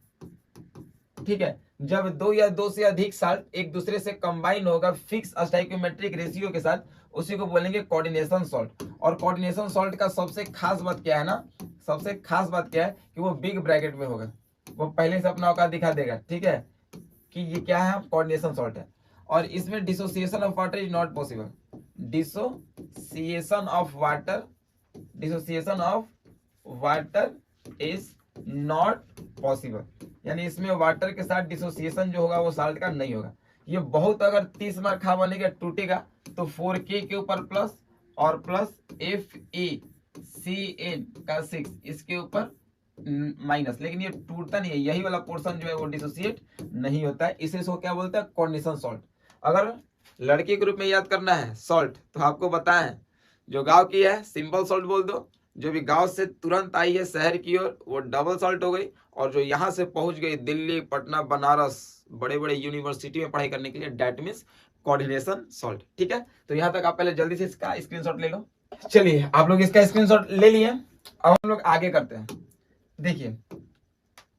ठीक है। जब दो या दो से अधिक साल्ट एक दूसरे से कंबाइन होगा फिक्स स्टोइकोमेट्रिक रेशियो के साथ, उसी को बोलेंगे कोऑर्डिनेशन सॉल्ट। और कोऑर्डिनेशन सॉल्ट का सबसे खास बात क्या है ना, सबसे खास बात क्या है कि वो बिग ब्रैकेट में होगा, वो पहले से अपना औकात दिखा देगा, ठीक है, कि ये क्या है, कोऑर्डिनेशन सॉल्ट है। और इसमें dissociation of water is not possible. Dissociation of water is not possible, यानी इसमें वाटर के साथ डिसोसिएशन जो होगा वो साल्ट का नहीं होगा। ये बहुत अगर 30 बार खा बनेगा टूटेगा तो 4K के ऊपर प्लस और प्लस FeCN का 6 इसके ऊपर माइनस, लेकिन ये टूटता नहीं है, यही वाला पोर्शन जो है वो डिसोसिएट नहीं होता है, इसे इसको क्या बोलते हैं, कोऑर्डिनेशन सॉल्ट। अगर लड़की के रूप में याद करना है सॉल्ट तो आपको बताएं, जो गांव की है सिंपल सॉल्ट बोल दो, जो भी गांव से तुरंत आई है शहर की ओर वो डबल सॉल्ट हो गई, और जो यहाँ से पहुंच गई दिल्ली पटना बनारस बड़े बड़े यूनिवर्सिटी में पढ़ाई करने के लिए, डेट मीन्स कोऑर्डिनेशन सॉल्ट, ठीक है। तो यहाँ तक आप पहले जल्दी से इसका स्क्रीनशॉट ले लो। चलिए आप लोग इसका स्क्रीनशॉट ले लिए, अब हम लोग आगे करते हैं। देखिए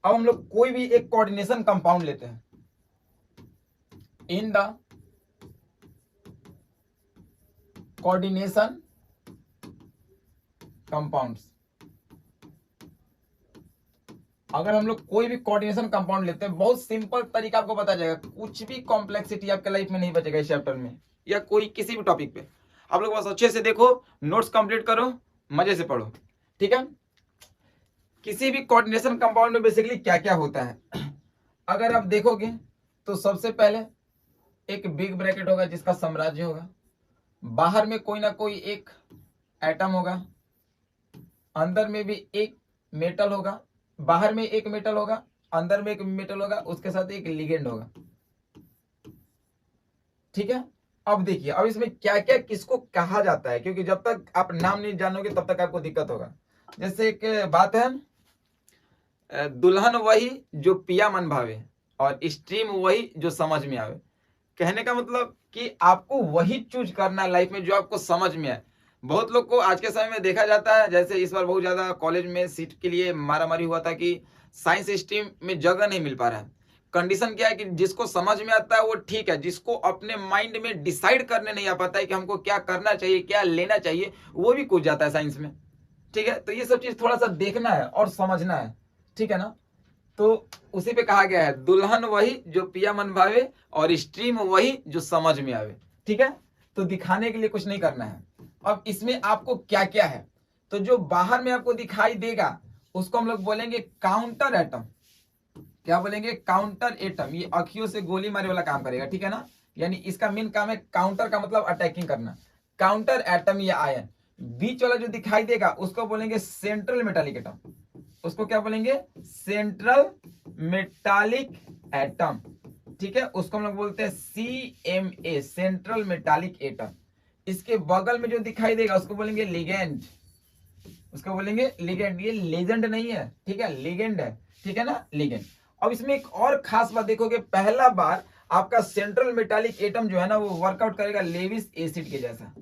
अब हम लोग कोई भी एक कोऑर्डिनेशन कंपाउंड लेते हैं, इन द कोऑर्डिनेशन कंपाउंड्स, अगर हम लोग कोई भी कोऑर्डिनेशन कंपाउंड लेते हैं, बहुत सिंपल तरीका आपको बता जाएगा, कुछ भी कॉम्प्लेक्सिटी आपके लाइफ में नहीं बचेगा इस चैप्टर में या कोई किसी भी टॉपिक पे। आप लोग बस अच्छे से देखो, नोट्स कंप्लीट करो, मजे से पढ़ो, ठीक है। किसी भी कोऑर्डिनेशन कंपाउंड में बेसिकली क्या क्या होता है, अगर आप देखोगे तो सबसे पहले एक बिग ब्रैकेट होगा जिसका साम्राज्य होगा, बाहर में कोई ना कोई एक एटम होगा, अंदर में भी एक मेटल होगा, बाहर में एक मेटल होगा, अंदर में एक मेटल होगा, उसके साथ एक लिगेंड होगा, ठीक है। अब देखिए, अब इसमें क्या क्या किसको कहा जाता है, क्योंकि जब तक आप नाम नहीं जानोगे तब तक आपको दिक्कत होगा। जैसे एक बात है, दुल्हन वही जो पिया मन भावे और स्ट्रीम वही जो समझ में आवे। कहने का मतलब कि आपको वही चूज करना है लाइफ में जो आपको समझ में आए। बहुत लोग को आज के समय में देखा जाता है, जैसे इस बार बहुत ज्यादा कॉलेज में सीट के लिए मारामारी हुआ था कि साइंस स्ट्रीम में जगह नहीं मिल पा रहा है। कंडीशन क्या है कि जिसको समझ में आता है वो ठीक है, जिसको अपने माइंड में डिसाइड करने नहीं आ पाता है कि हमको क्या करना चाहिए, क्या लेना चाहिए, वो भी कूद जाता है साइंस में, ठीक है। तो ये सब चीज थोड़ा सा देखना है और समझना है, ठीक है ना। तो उसी पे कहा गया है, दुल्हन वही जो पिया मन भावे और स्ट्रीम वही जो समझ में आवे, ठीक है। तो दिखाने के लिए कुछ नहीं करना है। अब इसमें आपको क्या क्या है, तो जो बाहर में आपको दिखाई देगा उसको हम लोग बोलेंगे काउंटर एटम। क्या बोलेंगे? Counter atom. ये अखियों से गोली मारे वाला काम करेगा, ठीक है ना। यानी इसका मेन काम है, काउंटर का मतलब अटैकिंग करना। काउंटर एटम या आयन। बीच वाला जो दिखाई देगा उसको बोलेंगे सेंट्रल मेटालिक एटम। उसको क्या बोलेंगे? सेंट्रल मेटालिक एटम, ठीक है। उसको हम लोग बोलते हैं CMA, सेंट्रल मेटालिक एटम। इसके बगल में जो दिखाई देगा उसको बोलेंगे लिगेंड। उसको बोलेंगे लिगेंड। ये लेजेंड नहीं है, ठीक है, लिगेंड है, ठीक है ना, लिगेंड। अब इसमें एक और खास बात देखोगे, पहला बार आपका सेंट्रल मेटालिक एटम जो है ना वो वर्कआउट करेगा लेविस एसिड के जैसा,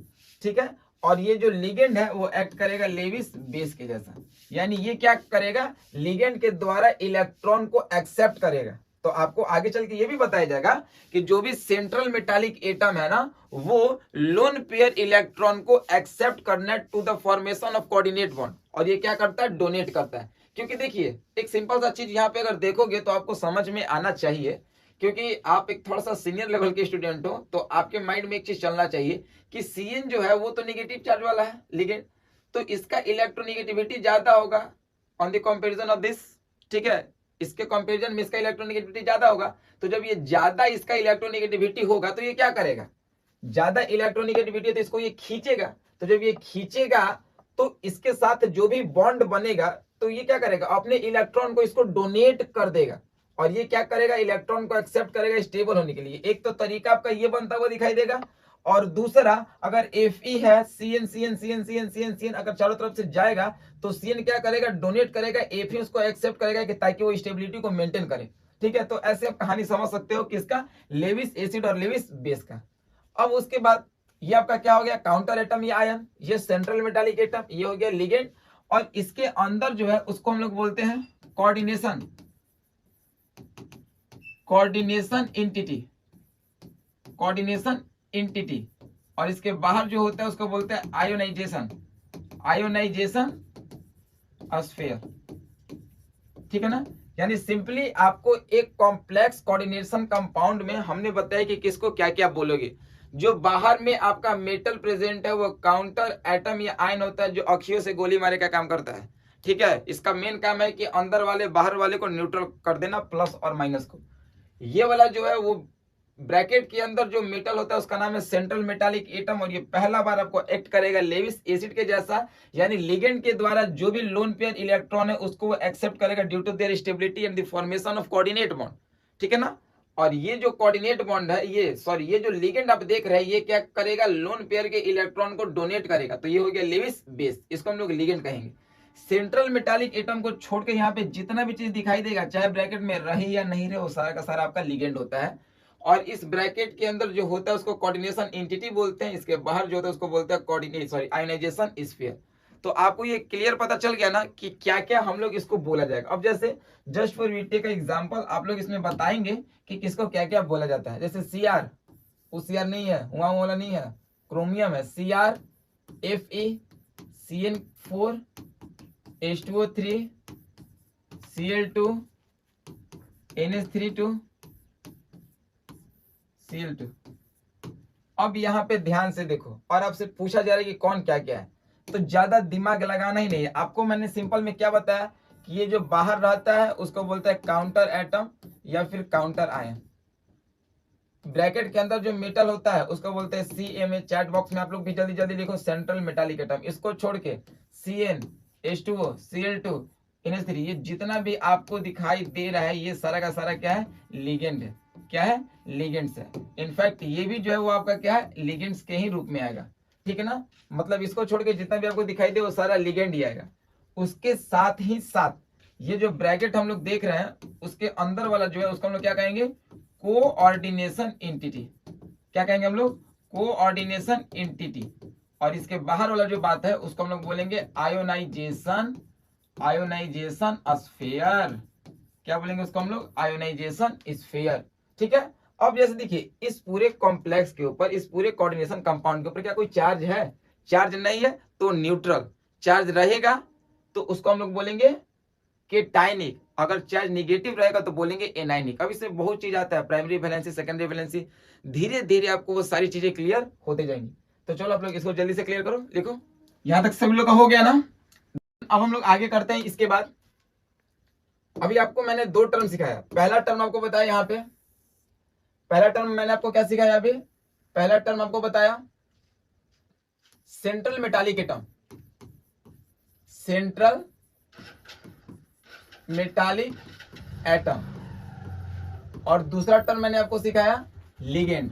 ठीक है। और ये जो लिगेंड है वो एक्ट करेगा लेविस बेस के जैसा। यानी ये क्या करेगा? लिगेंड के द्वारा इलेक्ट्रॉन को एक्सेप्ट करेगा। तो आपको आगे चल के ये भी बताया जाएगा कि जो भी सेंट्रल मेटालिक एटम है ना वो लोन पेयर इलेक्ट्रॉन को एक्सेप्ट करना to the formation of coordinate bond, और ये क्या करता है? डोनेट करता है। क्योंकि देखिए एक सिंपल सा चीज यहाँ पे अगर देखोगे तो आपको समझ में आना चाहिए, क्योंकि आप एक थोड़ा सा सीनियर लेवल के स्टूडेंट हो तो आपके माइंड में एक चीज चलना चाहिए कि CN जो है वो तो नेगेटिव चार्ज वाला है लिगेंड, तो इसका इलेक्ट्रोनेगेटिविटी ज्यादा होगा on the comparison of this, ठीक है। इसके कंपैरिजन में इसका इलेक्ट्रोनेगेटिविटी ज्यादा होगा। तो जब ये ज्यादा इसका इलेक्ट्रोनेगेटिविटी होगा तो ये क्या करेगा? ज्यादा इलेक्ट्रोनेगेटिविटी तो इसको ये खींचेगा। तो जब ये खींचेगा तो इसके साथ जो भी बॉन्ड बनेगा तो ये क्या करेगा? अपने इलेक्ट्रॉन को इसको डोनेट कर देगा, और ये क्या करेगा? इलेक्ट्रॉन को एक्सेप्ट करेगा स्टेबल होने के लिए। एक तो तरीका आपका ये बनता हुआ दिखाई देगा, और दूसरा अगर Fe है CN CN CN CN CN CN अगर चारों तरफ से जाएगा तो CN क्या करेगा? डोनेट करेगा, Fe उसको एक्सेप्ट करेगा कि ताकि वो स्टेबिलिटी को मेंटेन करे, ठीक है। तो ऐसे आप कहानी समझ सकते हो किसका? लेविस एसिड और लेविस बेस का। अब उसके बाद ये आपका क्या हो गया? काउंटर एटम या आयन। ये सेंट्रल मेटालिक एटम, ये हो गया लिगेंड। और इसके अंदर जो है उसको हम लोग बोलते हैं coordination, coordination entity, coordination entity. और इसके बाहर जो होता है उसको बोलते हैं आयोनाइजेशन, आयोनाइजेशन स्फीयर, ठीक है ना। यानी सिंपली आपको एक कॉम्प्लेक्स कोऑर्डिनेशन कंपाउंड में हमने बताया कि किसको क्या क्या बोलोगे। जो बाहर में आपका मेटल प्रेजेंट है वो काउंटर एटम या आयन होता है, जो अखियों से गोली मारे का काम करता है, ठीक है। इसका मेन काम है कि अंदर वाले बाहर वाले को न्यूट्रल कर देना, प्लस और माइनस को। ये वाला जो है वो ब्रैकेट के अंदर जो मेटल होता है उसका नाम है सेंट्रल मेटालिक एटम, और ये पहला बार आपको एक्ट करेगा लेविस एसिड के जैसा। यानी लिगेंड के द्वारा जो भी लोन पेयर इलेक्ट्रॉन है उसको वो एक्सेप्ट करेगा due to their stability and the formation of coordinate bond, ठीक है ना। और ये जो कोऑर्डिनेट बॉन्ड है, ये जो लिगेंड आप देख रहे हैं ये क्या करेगा? लोन पेयर के इलेक्ट्रॉन को डोनेट करेगा। तो ये हो गया लेविस बेस, इसको हम लोग लिगेंड कहेंगे। सेंट्रल मेटालिक एटम को छोड़ के यहाँ पे जितना भी चीज दिखाई देगा, चाहे ब्रैकेट में रहे या नहीं रहे, वो सारा का सारा आपका लिगेंड होता है। और इस ब्रैकेट के अंदर जो होता है उसको कोऑर्डिनेशन एंटिटी बोलते हैं। इसके बाहर जो होता है उसको बोलते हैं आयोनाइजेशन स्फीयर। तो आपको ये क्लियर पता चल गया ना कि क्या क्या हम लोग इसको बोला जाएगा। अब जैसे जस्ट फॉर वीटे का एग्जांपल आप लोग इसमें बताएंगे कि किसको क्या क्या बोला जाता है। जैसे Cr, वो Cr नहीं है, हुआ वाला नहीं है, क्रोमियम है, Cr Fe CN4 H2O3 Cl2 NH32 Cl2। अब यहाँ पे ध्यान से देखो, और आपसे पूछा जा रहा है कि कौन क्या क्या है। तो ज्यादा दिमाग लगाना ही नहीं है आपको। मैंने सिंपल में क्या बताया कि ये जो बाहर रहता है उसको बोलते हैं काउंटर एटम या फिर काउंटर आयन। ब्रैकेट के अंदर जो मेटल होता है उसको बोलते हैं CMA। चैट बॉक्स में आप लोग भी जल्दी जल्दी लिखो सेंट्रल मेटालिक एटम। इसको छोड़ के CN, H2O, Cl2, NH3, ये जितना भी आपको दिखाई दे रहा है ये सारा का सारा क्या है, लिगेंड है। क्या है, लिगेंड्स है। इनफैक्ट ये भी जो है वो आपका क्या है, लिगेंड्स के ही रूप में आएगा। ठीक है ना, मतलब इसको छोड़ के जितना भी आपको दिखाई दे वो सारा लिगेंड ही आएगा। उसके साथ ही साथ ये जो ब्रैकेट हम लोग देख रहे हैं उसके अंदर वाला जो है उसको हम लोग क्या कहेंगे, कोऑर्डिनेशन एंटिटी। क्या कहेंगे हम लोग, कोऑर्डिनेशन एंटिटी। और इसके बाहर वाला जो बात है उसको हम लोग बोलेंगे आयोनाइजेशन, आयोनाइजेशन स्फीयर। क्या बोलेंगे उसको हम लोग, आयोनाइजेशन स्फीयर। ठीक है। अब जैसे देखिए इस पूरे कॉम्प्लेक्स के ऊपर, इस पूरे कोऑर्डिनेशन कंपाउंड के ऊपर क्या कोई चार्ज है, चार्ज नहीं है तो न्यूट्रल। चार्ज रहेगा तो उसको हम लोग बोलेंगे केटाइनिक। अगर चार्ज निगेटिव रहेगा तो बोलेंगे एनाइनिक। अब इसमें बहुत चीज आता है, प्राइमरी वैलेंसी, सेकेंडरी वैलेंसी, धीरे धीरे आपको वो सारी चीजें क्लियर होते जाएंगी। तो चलो आप लोग इसको जल्दी से क्लियर करो, लिखो। यहां तक सभी लोग का हो गया ना। अब हम लोग आगे करते हैं। इसके बाद अभी आपको मैंने दो टर्म सिखाया। पहला टर्म आपको बताया यहाँ पे, पहला टर्म मैंने आपको क्या सिखाया अभी, पहला टर्म आपको बताया central metallic atom, central metallic atom. और दूसरा टर्म मैंने आपको सिखाया लिगेंड।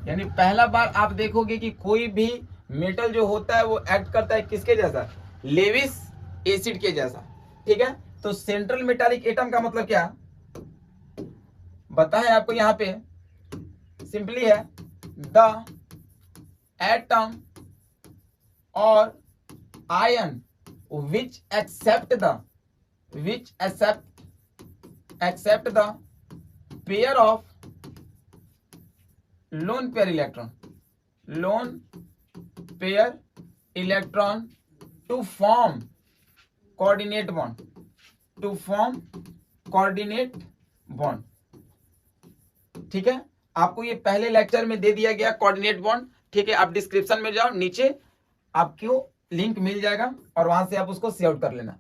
यानी पहला बार आप देखोगे कि कोई भी मेटल जो होता है वो एक्ट करता है किसके जैसा, लेविस एसिड के जैसा। ठीक है। तो सेंट्रल मेटालिक एटम का मतलब क्या बताएं आपको, यहां पे सिंपली है द एटम और ion which accept the pair of lone pair electron to form coordinate bond, ठीक है। आपको ये पहले लेक्चर में दे दिया गया कोऑर्डिनेट बॉन्ड। ठीक है, आप डिस्क्रिप्शन में जाओ, नीचे आपको लिंक मिल जाएगा और वहां से आप उसको सेव आउट कर लेना।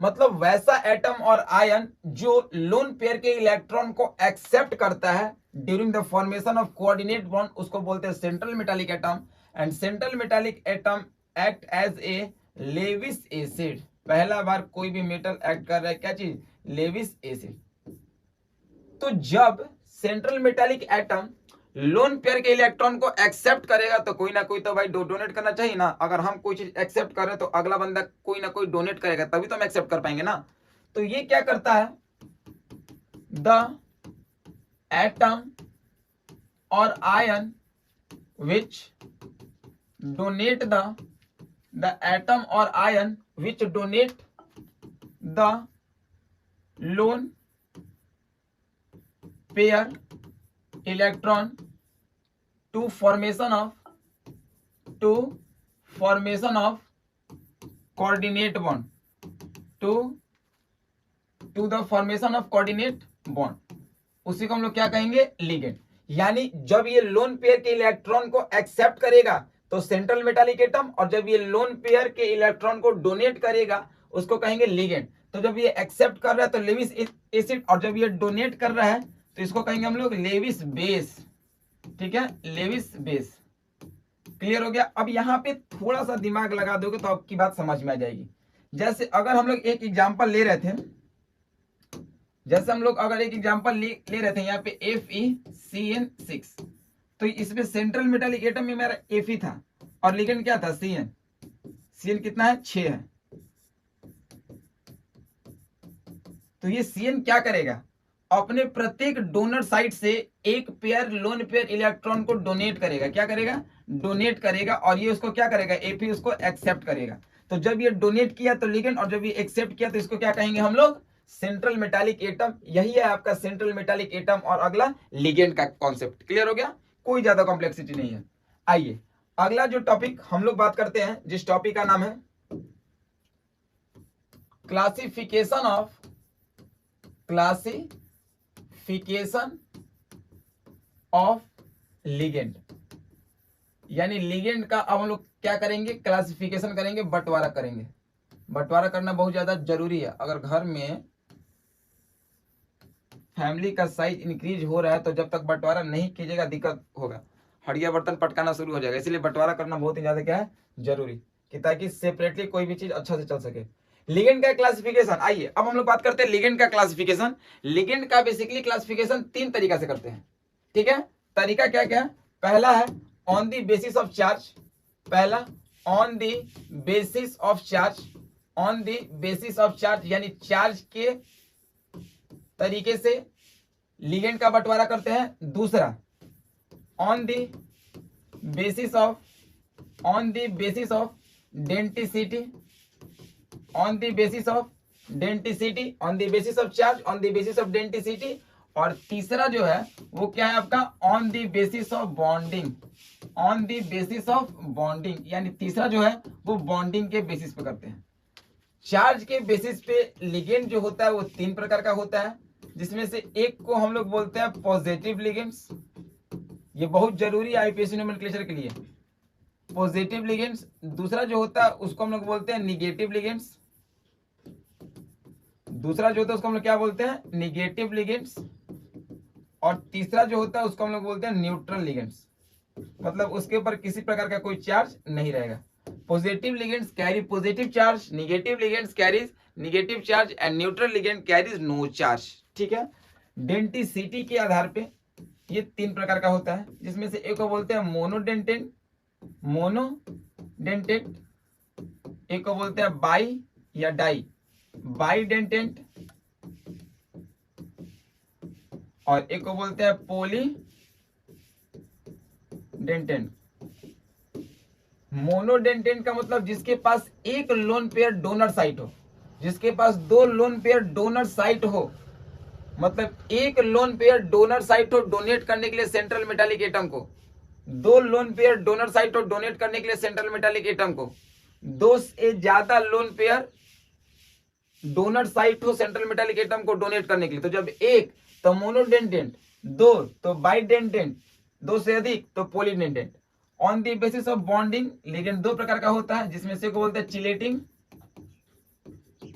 मतलब वैसा एटम और आयन जो लोन पेयर के इलेक्ट्रॉन को एक्सेप्ट करता है during the formation of coordinate bond, उसको बोलते हैं central metallic atom. And central metallic atom act as a Lewis acid. पहला बार कोई भी मेटल एक्ट कर रहा है क्या चीज, लेविस एसिड। तो जब central metallic atom loan pair के इलेक्ट्रॉन को एक्सेप्ट करेगा तो कोई ना कोई तो भाई डोनेट करना चाहिए ना। अगर हम कोई चीज एक्सेप्ट कर रहे हैं तो अगला बंदा कोई ना कोई डोनेट करेगा तभी तो हम एक्सेप्ट कर पाएंगे ना। तो ये क्या करता है, द एटम और ion which donate the atom और ion which donate the lone pair electron to formation of coordinate bond, to the formation of coordinate bond, उसी को हम लोग क्या कहेंगे, लिगेंड। यानी जब ये लोन पेयर के इलेक्ट्रॉन को एक्सेप्ट करेगा तो सेंट्रल मेटालिक एटम, और जब ये लोन पेयर के इलेक्ट्रॉन को डोनेट करेगा उसको कहेंगे लिगेंड। तो जब ये एक्सेप्ट कर रहा है तो लेविस एसिड, और जब ये डोनेट कर रहा है तो इसको कहेंगे हम लोग लेविस बेस। ठीक है, लेविस बेस। क्लियर हो गया। अब यहाँ पे थोड़ा सा दिमाग लगा दोगे तो आपकी बात समझ में आ जाएगी। जैसे अगर हम लोग एक एग्जांपल ले रहे थे, जैसे हम लोग अगर एक एग्जांपल ले रहे थे यहाँ पे FeCN6, तो इसमें सेंट्रल मेटालिक एटम में मेरा Fe था और लिगेंड क्या था, Cn। Cn कितना है, 6 है। तो ये Cn क्या करेगा, अपने प्रत्येक डोनर साइड से एक पेयर लोन पेयर इलेक्ट्रॉन को डोनेट करेगा। क्या करेगा, डोनेट करेगा। और ये उसको क्या करेगा, Fe उसको एक्सेप्ट करेगा। तो जब ये डोनेट किया तो लिगेंड, और जब ये एक्सेप्ट किया तो इसको क्या कहेंगे हम लोग, सेंट्रल मेटालिक एटम। यही है आपका सेंट्रल मेटालिक एटम और अगला लिगेंड का कॉन्सेप्ट। क्लियर हो गया, कोई ज्यादा कॉम्प्लेक्सिटी नहीं है। आइए अगला जो टॉपिक हम लोग बात करते हैं, जिस टॉपिक का नाम है क्लासिफिकेशन ऑफ लिगेंड। यानी लिगेंड का अब हम लोग क्या करेंगे, क्लासिफिकेशन करेंगे, बंटवारा करेंगे। बंटवारा करना बहुत ज्यादा जरूरी है। अगर घर में फैमिली का साइज इंक्रीज हो रहा है तो जब तक बंटवारा नहीं कीजिएगा दिक्कत होगा, हड़िया बर्तन पटकाना शुरू हो जाएगा। इसलिए बंटवारा करना बहुत ही ज्यादा क्या है, जरूरी, कि ताकि सेपरेटली कोई भी चीज अच्छा से चल सके। लिगेंड का क्लासिफिकेशन, आइए अब हम लोग बात करते हैं लिगेंड का क्लासिफिकेशन। लिगेंड का बेसिकली क्लासिफिकेशन 3 तरीका से करते हैं, ठीक है। तरीका क्या क्या है, पहला है on the basis of charge, पहला on the basis of charge, on the basis of charge यानी चार्ज के तरीके से लिगेंड का बंटवारा करते हैं। दूसरा on the basis of density, on the basis of density, on the basis of charge, on the basis of density. और तीसरा जो है वो क्या है आपका, on the basis of bonding, on the basis of bonding, यानी तीसरा जो है वो बॉन्डिंग के बेसिस पे करते हैं। चार्ज के बेसिस पे लिगेंड जो होता है वो 3 प्रकार का होता है, जिसमें से एक को हम लोग बोलते हैं पॉजिटिव लिगेंड्स, ये बहुत जरूरी है आईपीएससी नोमेनक्लेचर के लिए, पॉजिटिव लिगेंड्स। दूसरा जो होता है उसको हम लोग बोलते हैं निगेटिव लिगेंड्स, दूसरा जो होता है उसको हम लोग क्या बोलते हैं, निगेटिव लिगेंड्स। और तीसरा जो होता है उसको हम लोग बोलते हैं न्यूट्रल लिगेंड्स, मतलब उसके ऊपर किसी प्रकार का कोई चार्ज नहीं रहेगा। Positive ligands carry positive charge, negative ligands carries negative charge and neutral ligand carries no charge, ठीक है। डेंटिसिटी के आधार पे ये 3 प्रकार का होता है, जिसमें से एक को बोलते हैं मोनोडेंटेंट, एक को बोलते हैं बाई या डाई, बाईडेंटेंट, और एक को बोलते हैं पॉलीडेंटेंट। मोनोडेंटेंट का मतलब जिसके पास एक लोन पेयर डोनर साइट हो, जिसके पास 2 लोन पेयर डोनर साइट हो, मतलब एक लोन पेयर डोनर साइट हो डोनेट करने के लिए सेंट्रल मेटालिक एटम को, 2 लोन पेयर डोनर साइट हो डोनेट करने के लिए सेंट्रल मेटालिक एटम को, 2 से ज्यादा लोन पेयर डोनर साइट हो सेंट्रल मेटालिक एटम को डोनेट करने के लिए। तो जब एक तो मोनोडेंटेंट, 2 तो बाईडेंटेंट, 2 से अधिक तो polydentate. On the basis of bonding ligand 2 प्रकार का होता है, जिसमें से एक को बोलते हैं चिलेटिंग,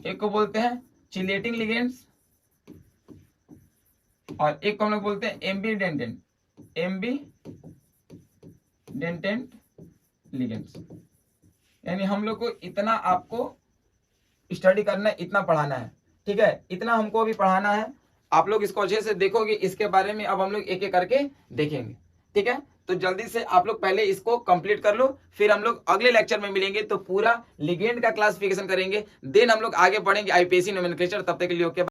एक को बोलते हैं चिलेटिंग लिगेंड्स, और एक को हम लोग बोलते हैं एम्बीडेंटेंट, एम्बीडेंटेंट लिगेंड्स। यानी हम लोग को इतना आपको स्टडी करना है, इतना पढ़ाना है, ठीक है, इतना हमको अभी पढ़ाना है। आप लोग इसको अच्छे से देखोगे, इसके बारे में अब हम लोग एक एक करके देखेंगे, ठीक है। तो जल्दी से आप लोग पहले इसको कंप्लीट कर लो, फिर हम लोग अगले लेक्चर में मिलेंगे तो पूरा लिगेंड का क्लासिफिकेशन करेंगे, देन हम लोग आगे बढ़ेंगे आईपीएससी नोमेनक्लेचर। तब तक के लिए ओके।